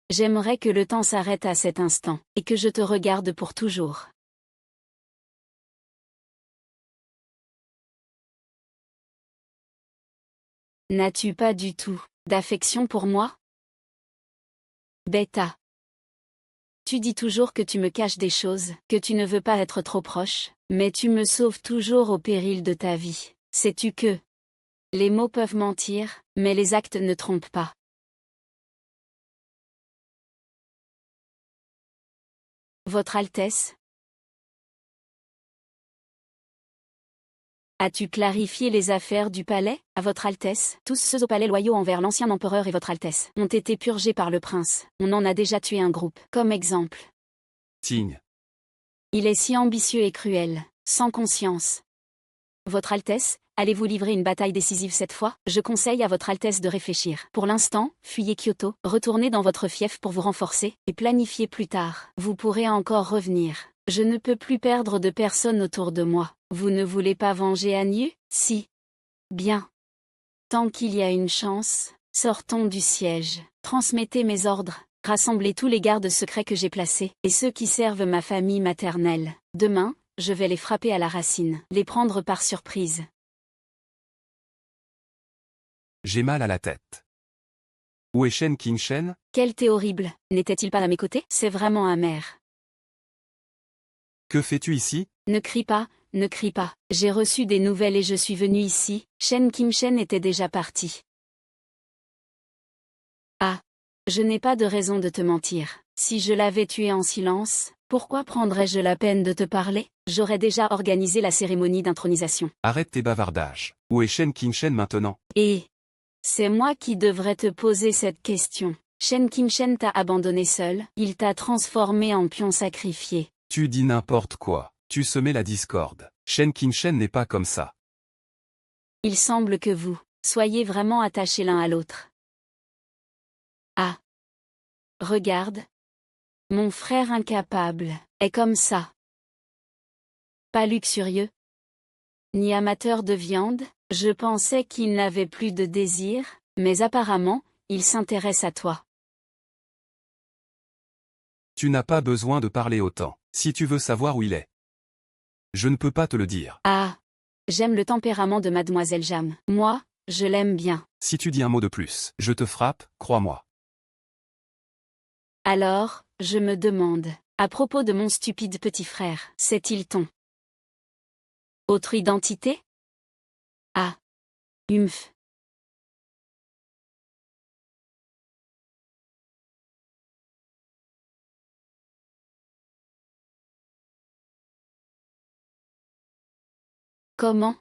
J'aimerais que le temps s'arrête à cet instant, et que je te regarde pour toujours. N'as-tu pas du tout d'affection pour moi? Bêta. Tu dis toujours que tu me caches des choses, que tu ne veux pas être trop proche, mais tu me sauves toujours au péril de ta vie. Sais-tu que les mots peuvent mentir, mais les actes ne trompent pas. Votre Altesse? As-tu clarifié les affaires du palais, à votre Altesse? Tous ceux au palais loyaux envers l'ancien empereur et votre Altesse ont été purgés par le prince. On en a déjà tué un groupe. Comme exemple. Tigne. Il est si ambitieux et cruel, sans conscience. Votre Altesse, allez-vous livrer une bataille décisive cette fois? Je conseille à votre Altesse de réfléchir. Pour l'instant, fuyez Kyoto, retournez dans votre fief pour vous renforcer, et planifiez plus tard. Vous pourrez encore revenir. Je ne peux plus perdre de personne autour de moi. Vous ne voulez pas venger Anyu? Si. Bien. Tant qu'il y a une chance, sortons du siège. Transmettez mes ordres. Rassemblez tous les gardes secrets que j'ai placés, et ceux qui servent ma famille maternelle. Demain, je vais les frapper à la racine, les prendre par surprise. J'ai mal à la tête. Où est Shen Qinshen? Quel thé horrible, n'était-il pas à mes côtés? C'est vraiment amer. Que fais-tu ici? Ne crie pas, ne crie pas. J'ai reçu des nouvelles et je suis venu ici. Shen Qinshen était déjà parti. Ah. Je n'ai pas de raison de te mentir. Si je l'avais tué en silence, pourquoi prendrais-je la peine de te parler? J'aurais déjà organisé la cérémonie d'intronisation. Arrête tes bavardages. Où est Shen Qinshen maintenant? Et c'est moi qui devrais te poser cette question. Shen Qinshen t'a abandonné seul, il t'a transformé en pion sacrifié. Tu dis n'importe quoi. Tu semais la discorde. Shen Qinshen n'est pas comme ça. Il semble que vous soyez vraiment attachés l'un à l'autre. Ah. Regarde. Mon frère incapable est comme ça. Pas luxurieux, ni amateur de viande, je pensais qu'il n'avait plus de désir, mais apparemment, il s'intéresse à toi. Tu n'as pas besoin de parler autant, si tu veux savoir où il est. Je ne peux pas te le dire. Ah, j'aime le tempérament de mademoiselle Jam. Moi, je l'aime bien. Si tu dis un mot de plus, je te frappe, crois-moi. Alors, je me demande, à propos de mon stupide petit frère, sait-il ton autre identité? Ah. Humph. Comment?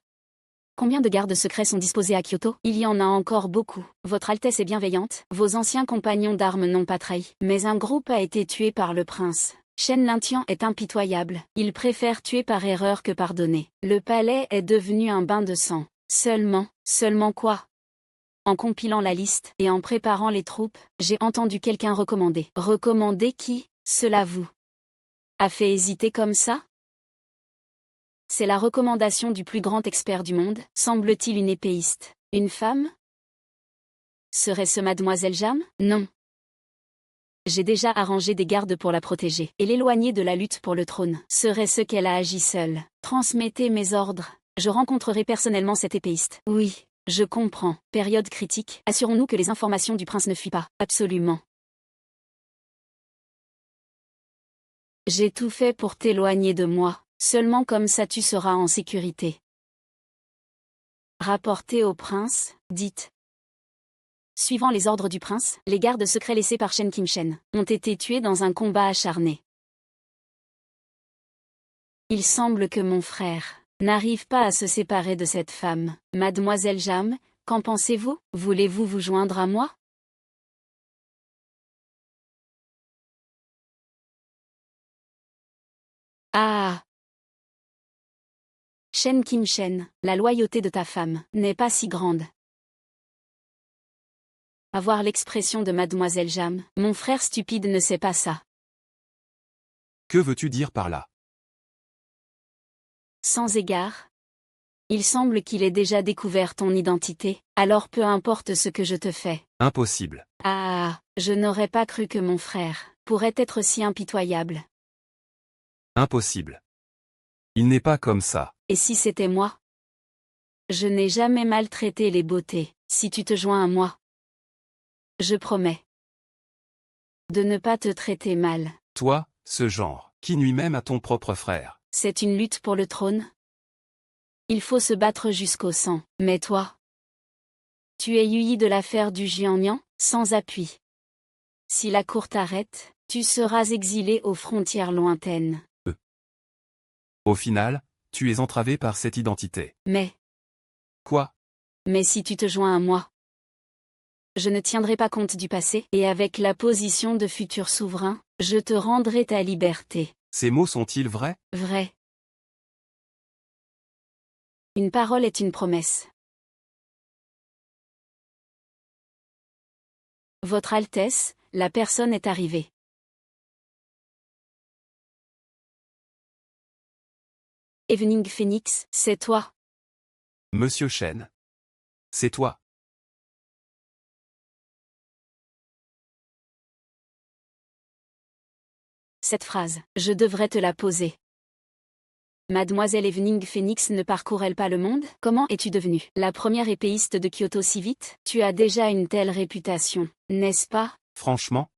Combien de gardes secrets sont disposés à Kyoto? Il y en a encore beaucoup. Votre Altesse est bienveillante. Vos anciens compagnons d'armes n'ont pas trahi. Mais un groupe a été tué par le prince. Shen Lintian est impitoyable. Il préfère tuer par erreur que pardonner. Le palais est devenu un bain de sang. Seulement quoi? En compilant la liste et en préparant les troupes, j'ai entendu quelqu'un recommander. Recommander qui? Cela vous a fait hésiter comme ça? C'est la recommandation du plus grand expert du monde, semble-t-il une épéiste. Une femme? Serait-ce mademoiselle Jam? Non. J'ai déjà arrangé des gardes pour la protéger et l'éloigner de la lutte pour le trône. Serait-ce qu'elle a agi seule? Transmettez mes ordres. Je rencontrerai personnellement cette épéiste. Oui, je comprends. Période critique. Assurons-nous que les informations du prince ne fuient pas. Absolument. J'ai tout fait pour t'éloigner de moi. Seulement comme ça tu seras en sécurité. Rapportez au prince, dites. Suivant les ordres du prince, les gardes secrets laissés par Shen Qingchen ont été tués dans un combat acharné. Il semble que mon frère n'arrive pas à se séparer de cette femme. Mademoiselle Jam, qu'en pensez-vous? Voulez-vous vous joindre à moi? Ah! Shen Qingchen, la loyauté de ta femme n'est pas si grande. Avoir l'expression de mademoiselle Jam, mon frère stupide ne sait pas ça. Que veux-tu dire par là? Sans égard. Il semble qu'il ait déjà découvert ton identité, alors peu importe ce que je te fais. Impossible. Ah, je n'aurais pas cru que mon frère pourrait être si impitoyable. Impossible. Il n'est pas comme ça. Et si c'était moi? Je n'ai jamais maltraité les beautés, si tu te joins à moi. Je promets de ne pas te traiter mal. Toi, ce genre, qui nuit même à ton propre frère. C'est une lutte pour le trône. Il faut se battre jusqu'au sang. Mais toi, tu es Yui de l'affaire du Jiangnan, sans appui. Si la cour t'arrête, tu seras exilé aux frontières lointaines. Au final, tu es entravé par cette identité. Mais Quoi? mais si tu te joins à moi, je ne tiendrai pas compte du passé, et avec la position de futur souverain, je te rendrai ta liberté. Ces mots sont-ils vrais? Vrai. Une parole est une promesse. Votre Altesse, la personne est arrivée. Evening Phoenix, c'est toi. Monsieur Shen. C'est toi. Cette phrase, je devrais te la poser. Mademoiselle Evening Phoenix ne parcourt-elle pas le monde? Comment es-tu devenue la première épéiste de Kyoto si vite? Tu as déjà une telle réputation, n'est-ce pas? Franchement?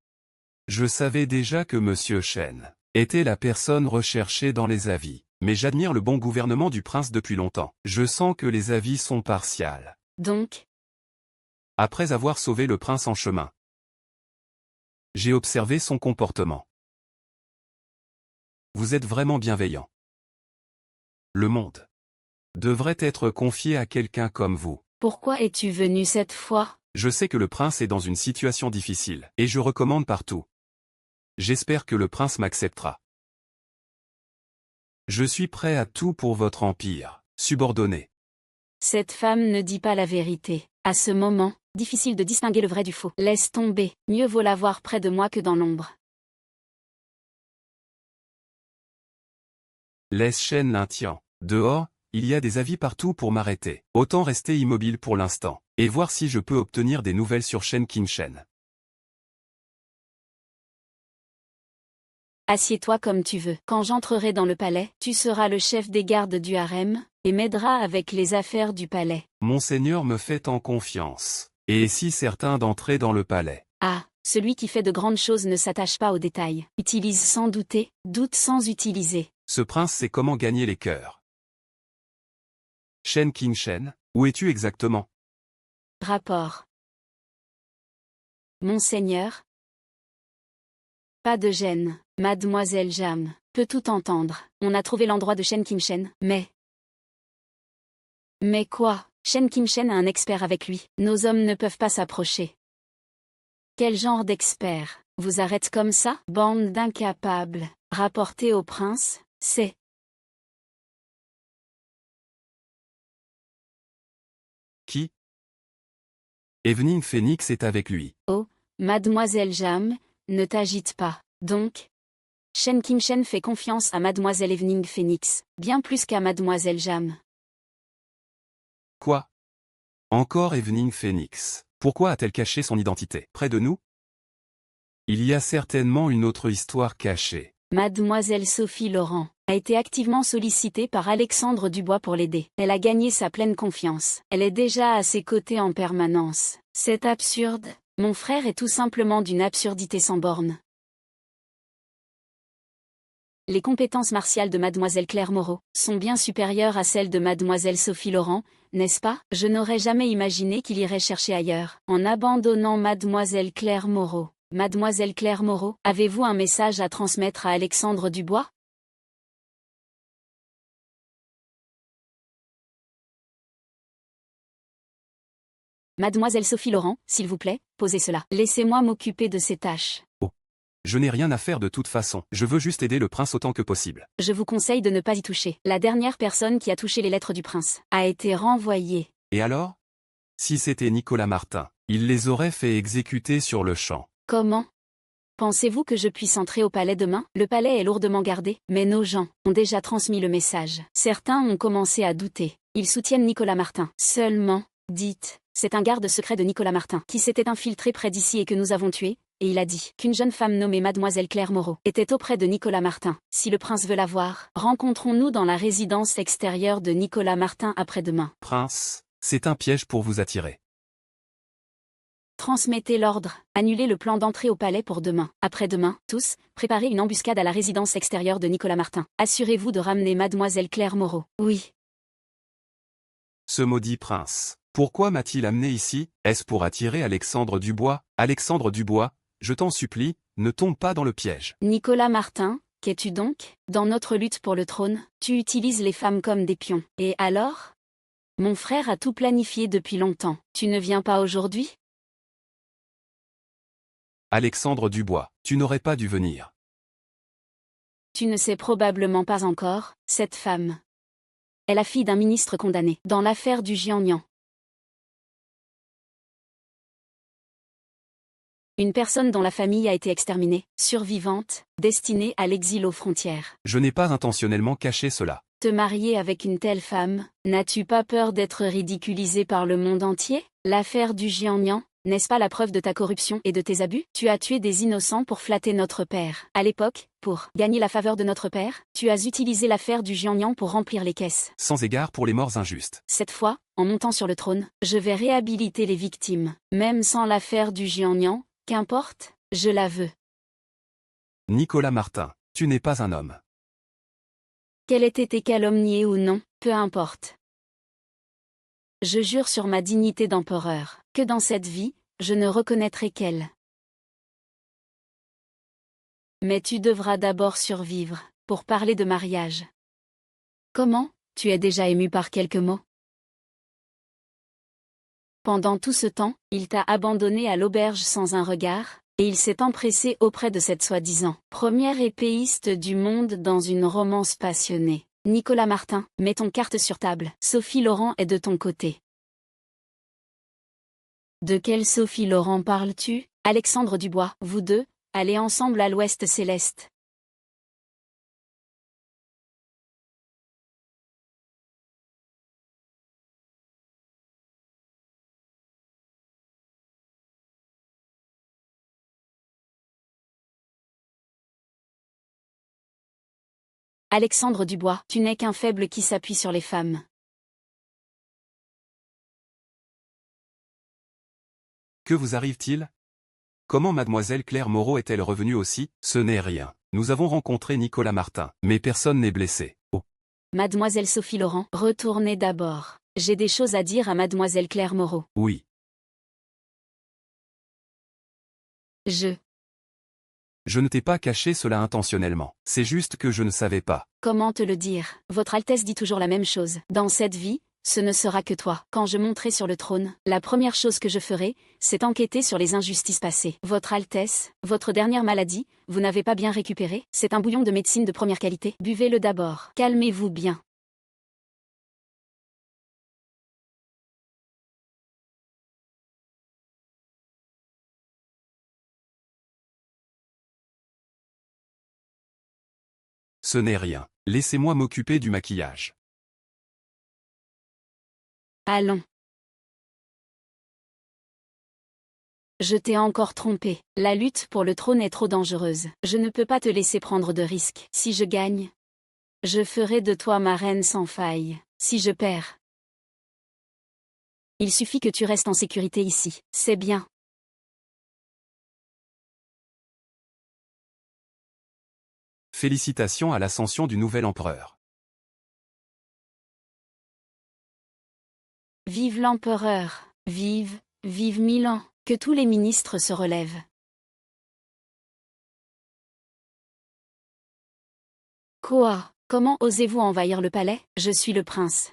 Je savais déjà que Monsieur Shen était la personne recherchée dans les avis, mais j'admire le bon gouvernement du prince depuis longtemps. Je sens que les avis sont partials. Donc, Après avoir sauvé le prince en chemin, j'ai observé son comportement. Vous êtes vraiment bienveillant. Le monde devrait être confié à quelqu'un comme vous. pourquoi es-tu venu cette fois? Je sais que le prince est dans une situation difficile, et je recommande partout. J'espère que le prince m'acceptera. Je suis prêt à tout pour votre empire, subordonné. Cette femme ne dit pas la vérité. À ce moment, difficile de distinguer le vrai du faux. Laisse tomber, mieux vaut la voir près de moi que dans l'ombre. Laisse Shen Lintian. Dehors, il y a des avis partout pour m'arrêter. Autant rester immobile pour l'instant, et voir si je peux obtenir des nouvelles sur Shen Qingshen. Assieds-toi comme tu veux. Quand j'entrerai dans le palais, tu seras le chef des gardes du harem, et m'aideras avec les affaires du palais. Monseigneur me fait en confiance. Et est si certain d'entrer dans le palais. Ah, celui qui fait de grandes choses ne s'attache pas aux détails. Utilise sans douter, doute sans utiliser. Ce prince sait comment gagner les cœurs. Shen Qingshen, où es-tu exactement? Rapport. Monseigneur. Pas de gêne, mademoiselle Jam peut tout entendre. On a trouvé l'endroit de Shen Qingshen, mais... Mais quoi? Shen Qingshen a un expert avec lui. Nos hommes ne peuvent pas s'approcher. Quel genre d'expert? Vous arrête comme ça? Bande d'incapables. Rapporté au prince, c'est... Qui? Evening Phoenix est avec lui. Oh, mademoiselle Jam, ne t'agite pas. Donc, Shen Qingshen fait confiance à mademoiselle Evening Phoenix, bien plus qu'à mademoiselle Jam. Quoi? Encore Evening Phoenix. Pourquoi a-t-elle caché son identité près de nous? Il y a certainement une autre histoire cachée. Mademoiselle Sophie Laurent a été activement sollicitée par Alexandre Dubois pour l'aider. Elle a gagné sa pleine confiance. Elle est déjà à ses côtés en permanence. C'est absurde. Mon frère est tout simplement d'une absurdité sans borne. Les compétences martiales de mademoiselle Claire Moreau sont bien supérieures à celles de mademoiselle Sophie Laurent, n'est-ce pas? Je n'aurais jamais imaginé qu'il irait chercher ailleurs, en abandonnant mademoiselle Claire Moreau. Mademoiselle Claire Moreau, avez-vous un message à transmettre à Alexandre Dubois? Mademoiselle Sophie Laurent, s'il vous plaît, posez cela. Laissez-moi m'occuper de ces tâches. Oh. Je n'ai rien à faire de toute façon. Je veux juste aider le prince autant que possible. Je vous conseille de ne pas y toucher. La dernière personne qui a touché les lettres du prince a été renvoyée. Et alors? Si c'était Nicolas Martin, il les aurait fait exécuter sur le champ. Comment? Pensez-vous que je puisse entrer au palais demain? Le palais est lourdement gardé, mais nos gens ont déjà transmis le message. Certains ont commencé à douter. Ils soutiennent Nicolas Martin. Seulement, dites, c'est un garde secret de Nicolas Martin qui s'était infiltré près d'ici et que nous avons tué, et il a dit qu'une jeune femme nommée mademoiselle Claire Moreau était auprès de Nicolas Martin. Si le prince veut la voir, rencontrons-nous dans la résidence extérieure de Nicolas Martin après-demain. Prince, c'est un piège pour vous attirer. Transmettez l'ordre, annulez le plan d'entrée au palais pour demain. Après-demain, tous, préparez une embuscade à la résidence extérieure de Nicolas Martin. Assurez-vous de ramener mademoiselle Claire Moreau. Oui. Ce maudit prince. Pourquoi m'a-t-il amené ici? Est-ce pour attirer Alexandre Dubois? Alexandre Dubois, je t'en supplie, ne tombe pas dans le piège. Nicolas Martin, qu'es-tu donc? Dans notre lutte pour le trône, tu utilises les femmes comme des pions. Et alors? Mon frère a tout planifié depuis longtemps. Tu ne viens pas aujourd'hui? Alexandre Dubois, tu n'aurais pas dû venir. Tu ne sais probablement pas encore, cette femme est la fille d'un ministre condamné dans l'affaire du Jiangnan. Une personne dont la famille a été exterminée, survivante, destinée à l'exil aux frontières. Je n'ai pas intentionnellement caché cela. Te marier avec une telle femme, n'as-tu pas peur d'être ridiculisé par le monde entier? L'affaire du Jiangnan, n'est-ce pas la preuve de ta corruption et de tes abus? Tu as tué des innocents pour flatter notre père. À l'époque, pour gagner la faveur de notre père, tu as utilisé l'affaire du Jiangnan pour remplir les caisses. Sans égard pour les morts injustes. Cette fois, en montant sur le trône, je vais réhabiliter les victimes. Même sans l'affaire du Jiangnan, qu'importe, je la veux. Nicolas Martin, tu n'es pas un homme. Qu'elle ait été calomniée ou non, peu importe. Je jure sur ma dignité d'empereur, que dans cette vie, je ne reconnaîtrai qu'elle. Mais tu devras d'abord survivre, pour parler de mariage. Comment? Tu es déjà ému par quelques mots? Pendant tout ce temps, il t'a abandonné à l'auberge sans un regard, et il s'est empressé auprès de cette soi-disant première épéiste du monde dans une romance passionnée. Nicolas Martin, mets ton carte sur table. Sophie Laurent est de ton côté. De quelle Sophie Laurent parles-tu? Alexandre Dubois, vous deux, allez ensemble à l'Ouest Céleste. Alexandre Dubois, tu n'es qu'un faible qui s'appuie sur les femmes. Que vous arrive-t-il? Comment mademoiselle Claire Moreau est-elle revenue aussi? Ce n'est rien. Nous avons rencontré Nicolas Martin, mais personne n'est blessé. Oh. Mademoiselle Sophie Laurent, retournez d'abord. J'ai des choses à dire à mademoiselle Claire Moreau. Oui. Je ne t'ai pas caché cela intentionnellement. C'est juste que je ne savais pas. Comment te le dire? Votre Altesse dit toujours la même chose. Dans cette vie, ce ne sera que toi. Quand je monterai sur le trône, la première chose que je ferai, c'est enquêter sur les injustices passées. Votre Altesse, votre dernière maladie, vous n'avez pas bien récupéré? C'est un bouillon de médecine de première qualité. Buvez-le d'abord. Calmez-vous bien. Ce n'est rien. Laissez-moi m'occuper du maquillage. Allons. Je t'ai encore trompé. La lutte pour le trône est trop dangereuse. Je ne peux pas te laisser prendre de risques. Si je gagne, je ferai de toi ma reine sans faille. Si je perds, il suffit que tu restes en sécurité ici. C'est bien. Félicitations à l'ascension du nouvel empereur. Vive l'empereur. Vive, vive Milan. Que tous les ministres se relèvent. Quoi? Comment osez-vous envahir le palais? Je suis le prince.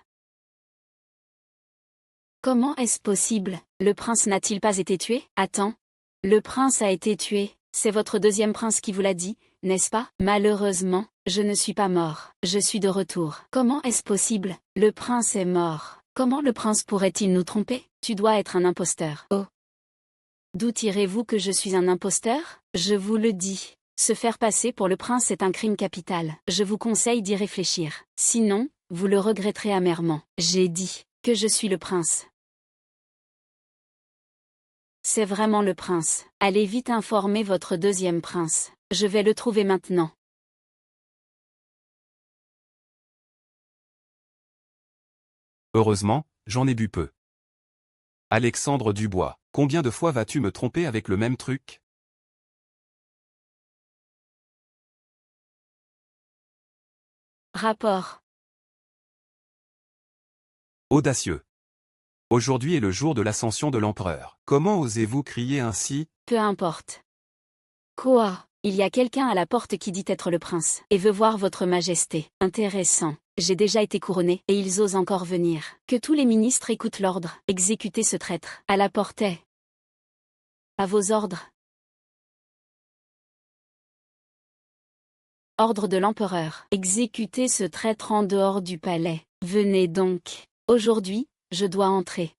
Comment est-ce possible? Le prince n'a-t-il pas été tué? Attends. Le prince a été tué. C'est votre deuxième prince qui vous l'a dit, n'est-ce pas? Malheureusement, je ne suis pas mort. Je suis de retour. Comment est-ce possible? Le prince est mort. Comment le prince pourrait-il nous tromper? Tu dois être un imposteur. Oh. D'où tirez-vous que je suis un imposteur? Je vous le dis. Se faire passer pour le prince est un crime capital. Je vous conseille d'y réfléchir. Sinon, vous le regretterez amèrement. J'ai dit que je suis le prince. C'est vraiment le prince. Allez vite informer votre deuxième prince. Je vais le trouver maintenant. Heureusement, j'en ai bu peu. Alexandre Dubois, combien de fois vas-tu me tromper avec le même truc? Rapport. Audacieux. Aujourd'hui est le jour de l'ascension de l'empereur. Comment osez-vous crier ainsi? Peu importe. Quoi? Il y a quelqu'un à la porte qui dit être le prince, et veut voir votre majesté. Intéressant. J'ai déjà été couronné, et ils osent encore venir. Que tous les ministres écoutent l'ordre. Exécutez ce traître. À la porte. À vos ordres. Ordre de l'empereur. Exécutez ce traître en dehors du palais. Venez donc. Aujourd'hui, je dois entrer.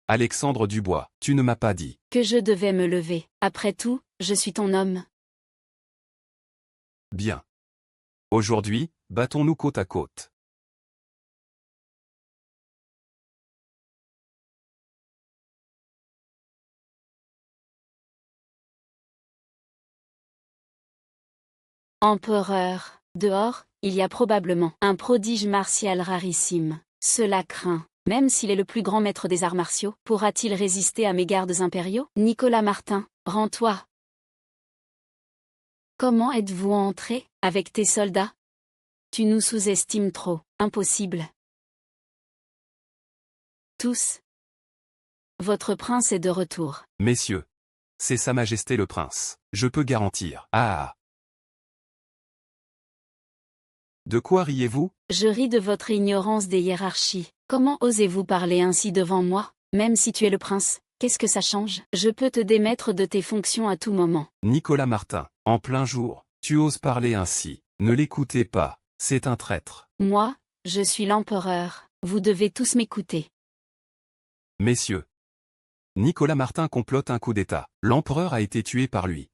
Alexandre Dubois, tu ne m'as pas dit. Que je devais me lever. Après tout, je suis ton homme. Bien. Aujourd'hui, battons-nous côte à côte. Empereur. Dehors, il y a probablement un prodige martial rarissime. Cela craint. Même s'il est le plus grand maître des arts martiaux, pourra-t-il résister à mes gardes impériaux? Nicolas Martin, rends-toi. Comment êtes-vous entré, avec tes soldats? Tu nous sous-estimes trop. Impossible. Tous. Votre prince est de retour. Messieurs. C'est Sa Majesté le Prince. Je peux garantir. Ah. De quoi riez-vous? Je ris de votre ignorance des hiérarchies. Comment osez-vous parler ainsi devant moi? Même si tu es le prince, qu'est-ce que ça change? Je peux te démettre de tes fonctions à tout moment. Nicolas Martin, en plein jour, tu oses parler ainsi. Ne l'écoutez pas, c'est un traître. Moi, je suis l'empereur. Vous devez tous m'écouter. Messieurs. Nicolas Martin complote un coup d'État. L'empereur a été tué par lui.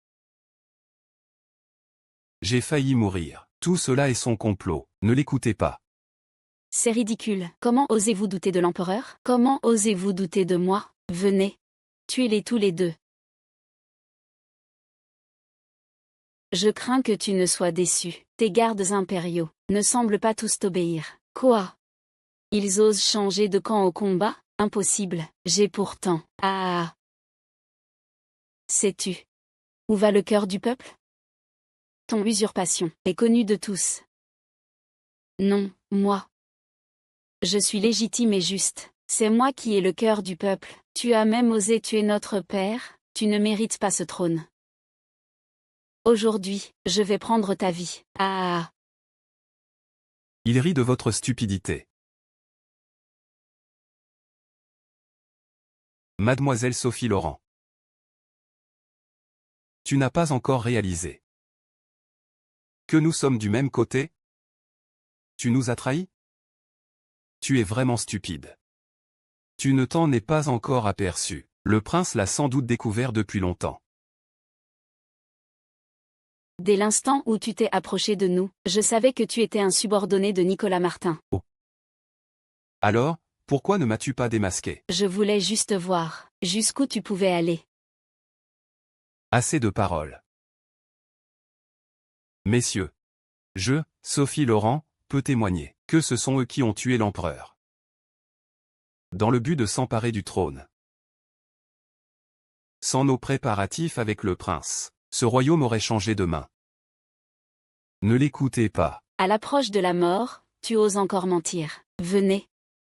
J'ai failli mourir. Tout cela est son complot. Ne l'écoutez pas. C'est ridicule. Comment osez-vous douter de l'empereur? Comment osez-vous douter de moi? Venez. Tuez-les tous les deux. Je crains que tu ne sois déçu. Tes gardes impériaux ne semblent pas tous t'obéir. Quoi? Ils osent changer de camp au combat? Impossible. J'ai pourtant... Ah. Sais-tu où va le cœur du peuple? Ton usurpation est connue de tous. Non, moi. Je suis légitime et juste. C'est moi qui ai le cœur du peuple. Tu as même osé tuer notre père, tu ne mérites pas ce trône. Aujourd'hui, je vais prendre ta vie. Ah. Il rit de votre stupidité. Mademoiselle Sophie Laurent. Tu n'as pas encore réalisé que nous sommes du même côté? Tu nous as trahis? Tu es vraiment stupide. Tu ne t'en es pas encore aperçu. Le prince l'a sans doute découvert depuis longtemps. Dès l'instant où tu t'es approché de nous, je savais que tu étais un subordonné de Nicolas Martin. Oh. Alors, pourquoi ne m'as-tu pas démasqué? Je voulais juste voir jusqu'où tu pouvais aller. Assez de paroles. Messieurs, Sophie Laurent, peux témoigner que ce sont eux qui ont tué l'empereur. Dans le but de s'emparer du trône. Sans nos préparatifs avec le prince, ce royaume aurait changé de main. Ne l'écoutez pas. À l'approche de la mort, tu oses encore mentir. Venez.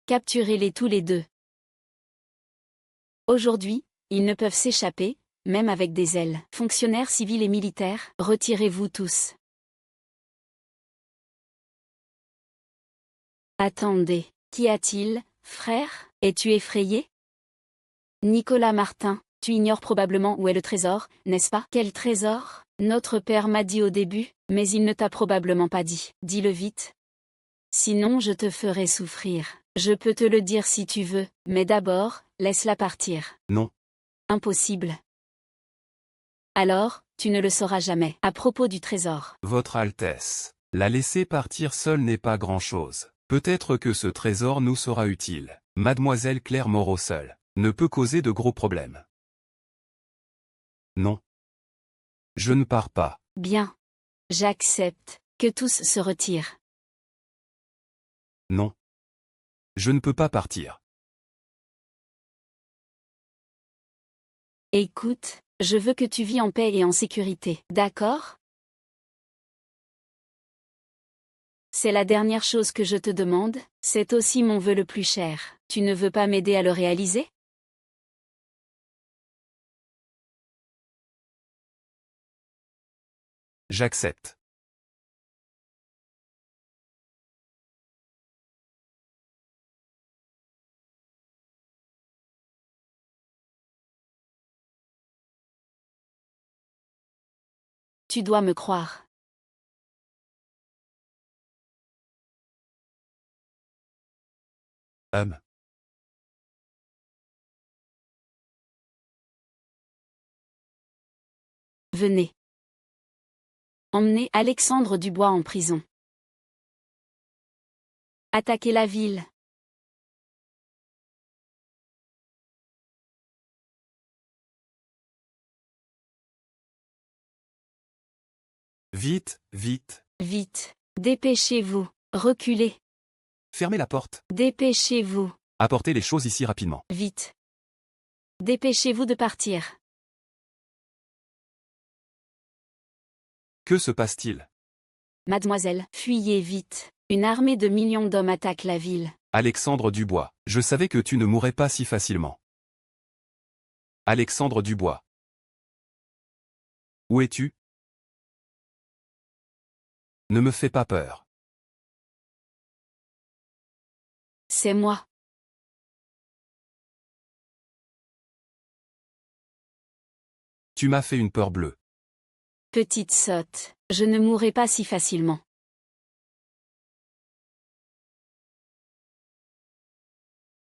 Capturez-les tous les deux. Aujourd'hui, ils ne peuvent s'échapper, même avec des ailes. Fonctionnaires civils et militaires, retirez-vous tous. Attendez, qu'y a-t-il, frère? Es-tu effrayé? Nicolas Martin, tu ignores probablement où est le trésor, n'est-ce pas? Quel trésor? Notre père m'a dit au début, mais il ne t'a probablement pas dit. Dis-le vite. Sinon je te ferai souffrir. Je peux te le dire si tu veux, mais d'abord, laisse-la partir. Non. Impossible. Alors, tu ne le sauras jamais. À propos du trésor. Votre Altesse, la laisser partir seule n'est pas grand-chose. Peut-être que ce trésor nous sera utile. Mademoiselle Claire Moreau seule ne peut causer de gros problèmes. Non. Je ne pars pas. Bien. J'accepte que tous se retirent. Non. Je ne peux pas partir. Écoute, je veux que tu vis en paix et en sécurité, d'accord? C'est la dernière chose que je te demande, c'est aussi mon vœu le plus cher. Tu ne veux pas m'aider à le réaliser? J'accepte. Tu dois me croire. Venez. Emmenez Alexandre Dubois en prison. Attaquez la ville. Vite, vite. Vite. Dépêchez-vous. Reculez. Fermez la porte. Dépêchez-vous. Apportez les choses ici rapidement. Vite. Dépêchez-vous de partir. Que se passe-t-il? Mademoiselle, fuyez vite. Une armée de millions d'hommes attaque la ville. Alexandre Dubois, je savais que tu ne mourrais pas si facilement. Alexandre Dubois. Où es-tu? Ne me fais pas peur. C'est moi. Tu m'as fait une peur bleue. Petite sotte, je ne mourrai pas si facilement.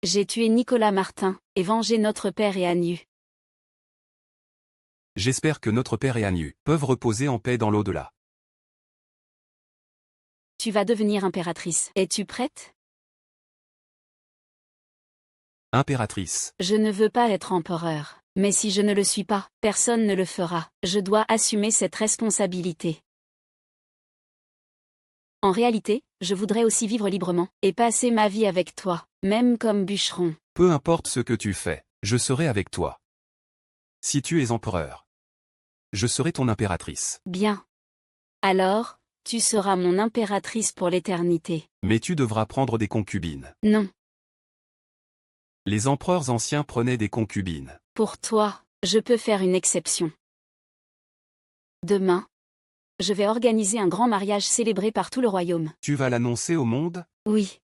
J'ai tué Nicolas Martin, et vengé notre père et Agnu. J'espère que notre père et Agnu peuvent reposer en paix dans l'au-delà. Tu vas devenir impératrice. Es-tu prête? Impératrice. Je ne veux pas être empereur. Mais si je ne le suis pas, personne ne le fera. Je dois assumer cette responsabilité. En réalité, je voudrais aussi vivre librement, et passer ma vie avec toi, même comme bûcheron. Peu importe ce que tu fais, je serai avec toi. Si tu es empereur, je serai ton impératrice. Bien. Alors, tu seras mon impératrice pour l'éternité. Mais tu devras prendre des concubines. Non. Les empereurs anciens prenaient des concubines. Pour toi, je peux faire une exception. Demain, je vais organiser un grand mariage célébré par tout le royaume. Tu vas l'annoncer au monde? Oui.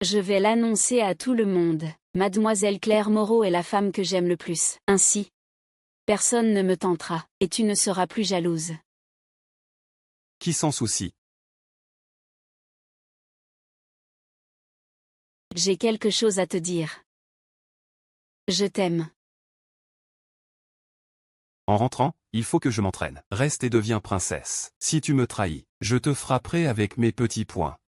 Je vais l'annoncer à tout le monde. Mademoiselle Claire Moreau est la femme que j'aime le plus. Ainsi, personne ne me tentera, et tu ne seras plus jalouse. Qui s'en soucie? J'ai quelque chose à te dire. Je t'aime. En rentrant, il faut que je m'entraîne. Reste et deviens princesse. Si tu me trahis, je te frapperai avec mes petits poings.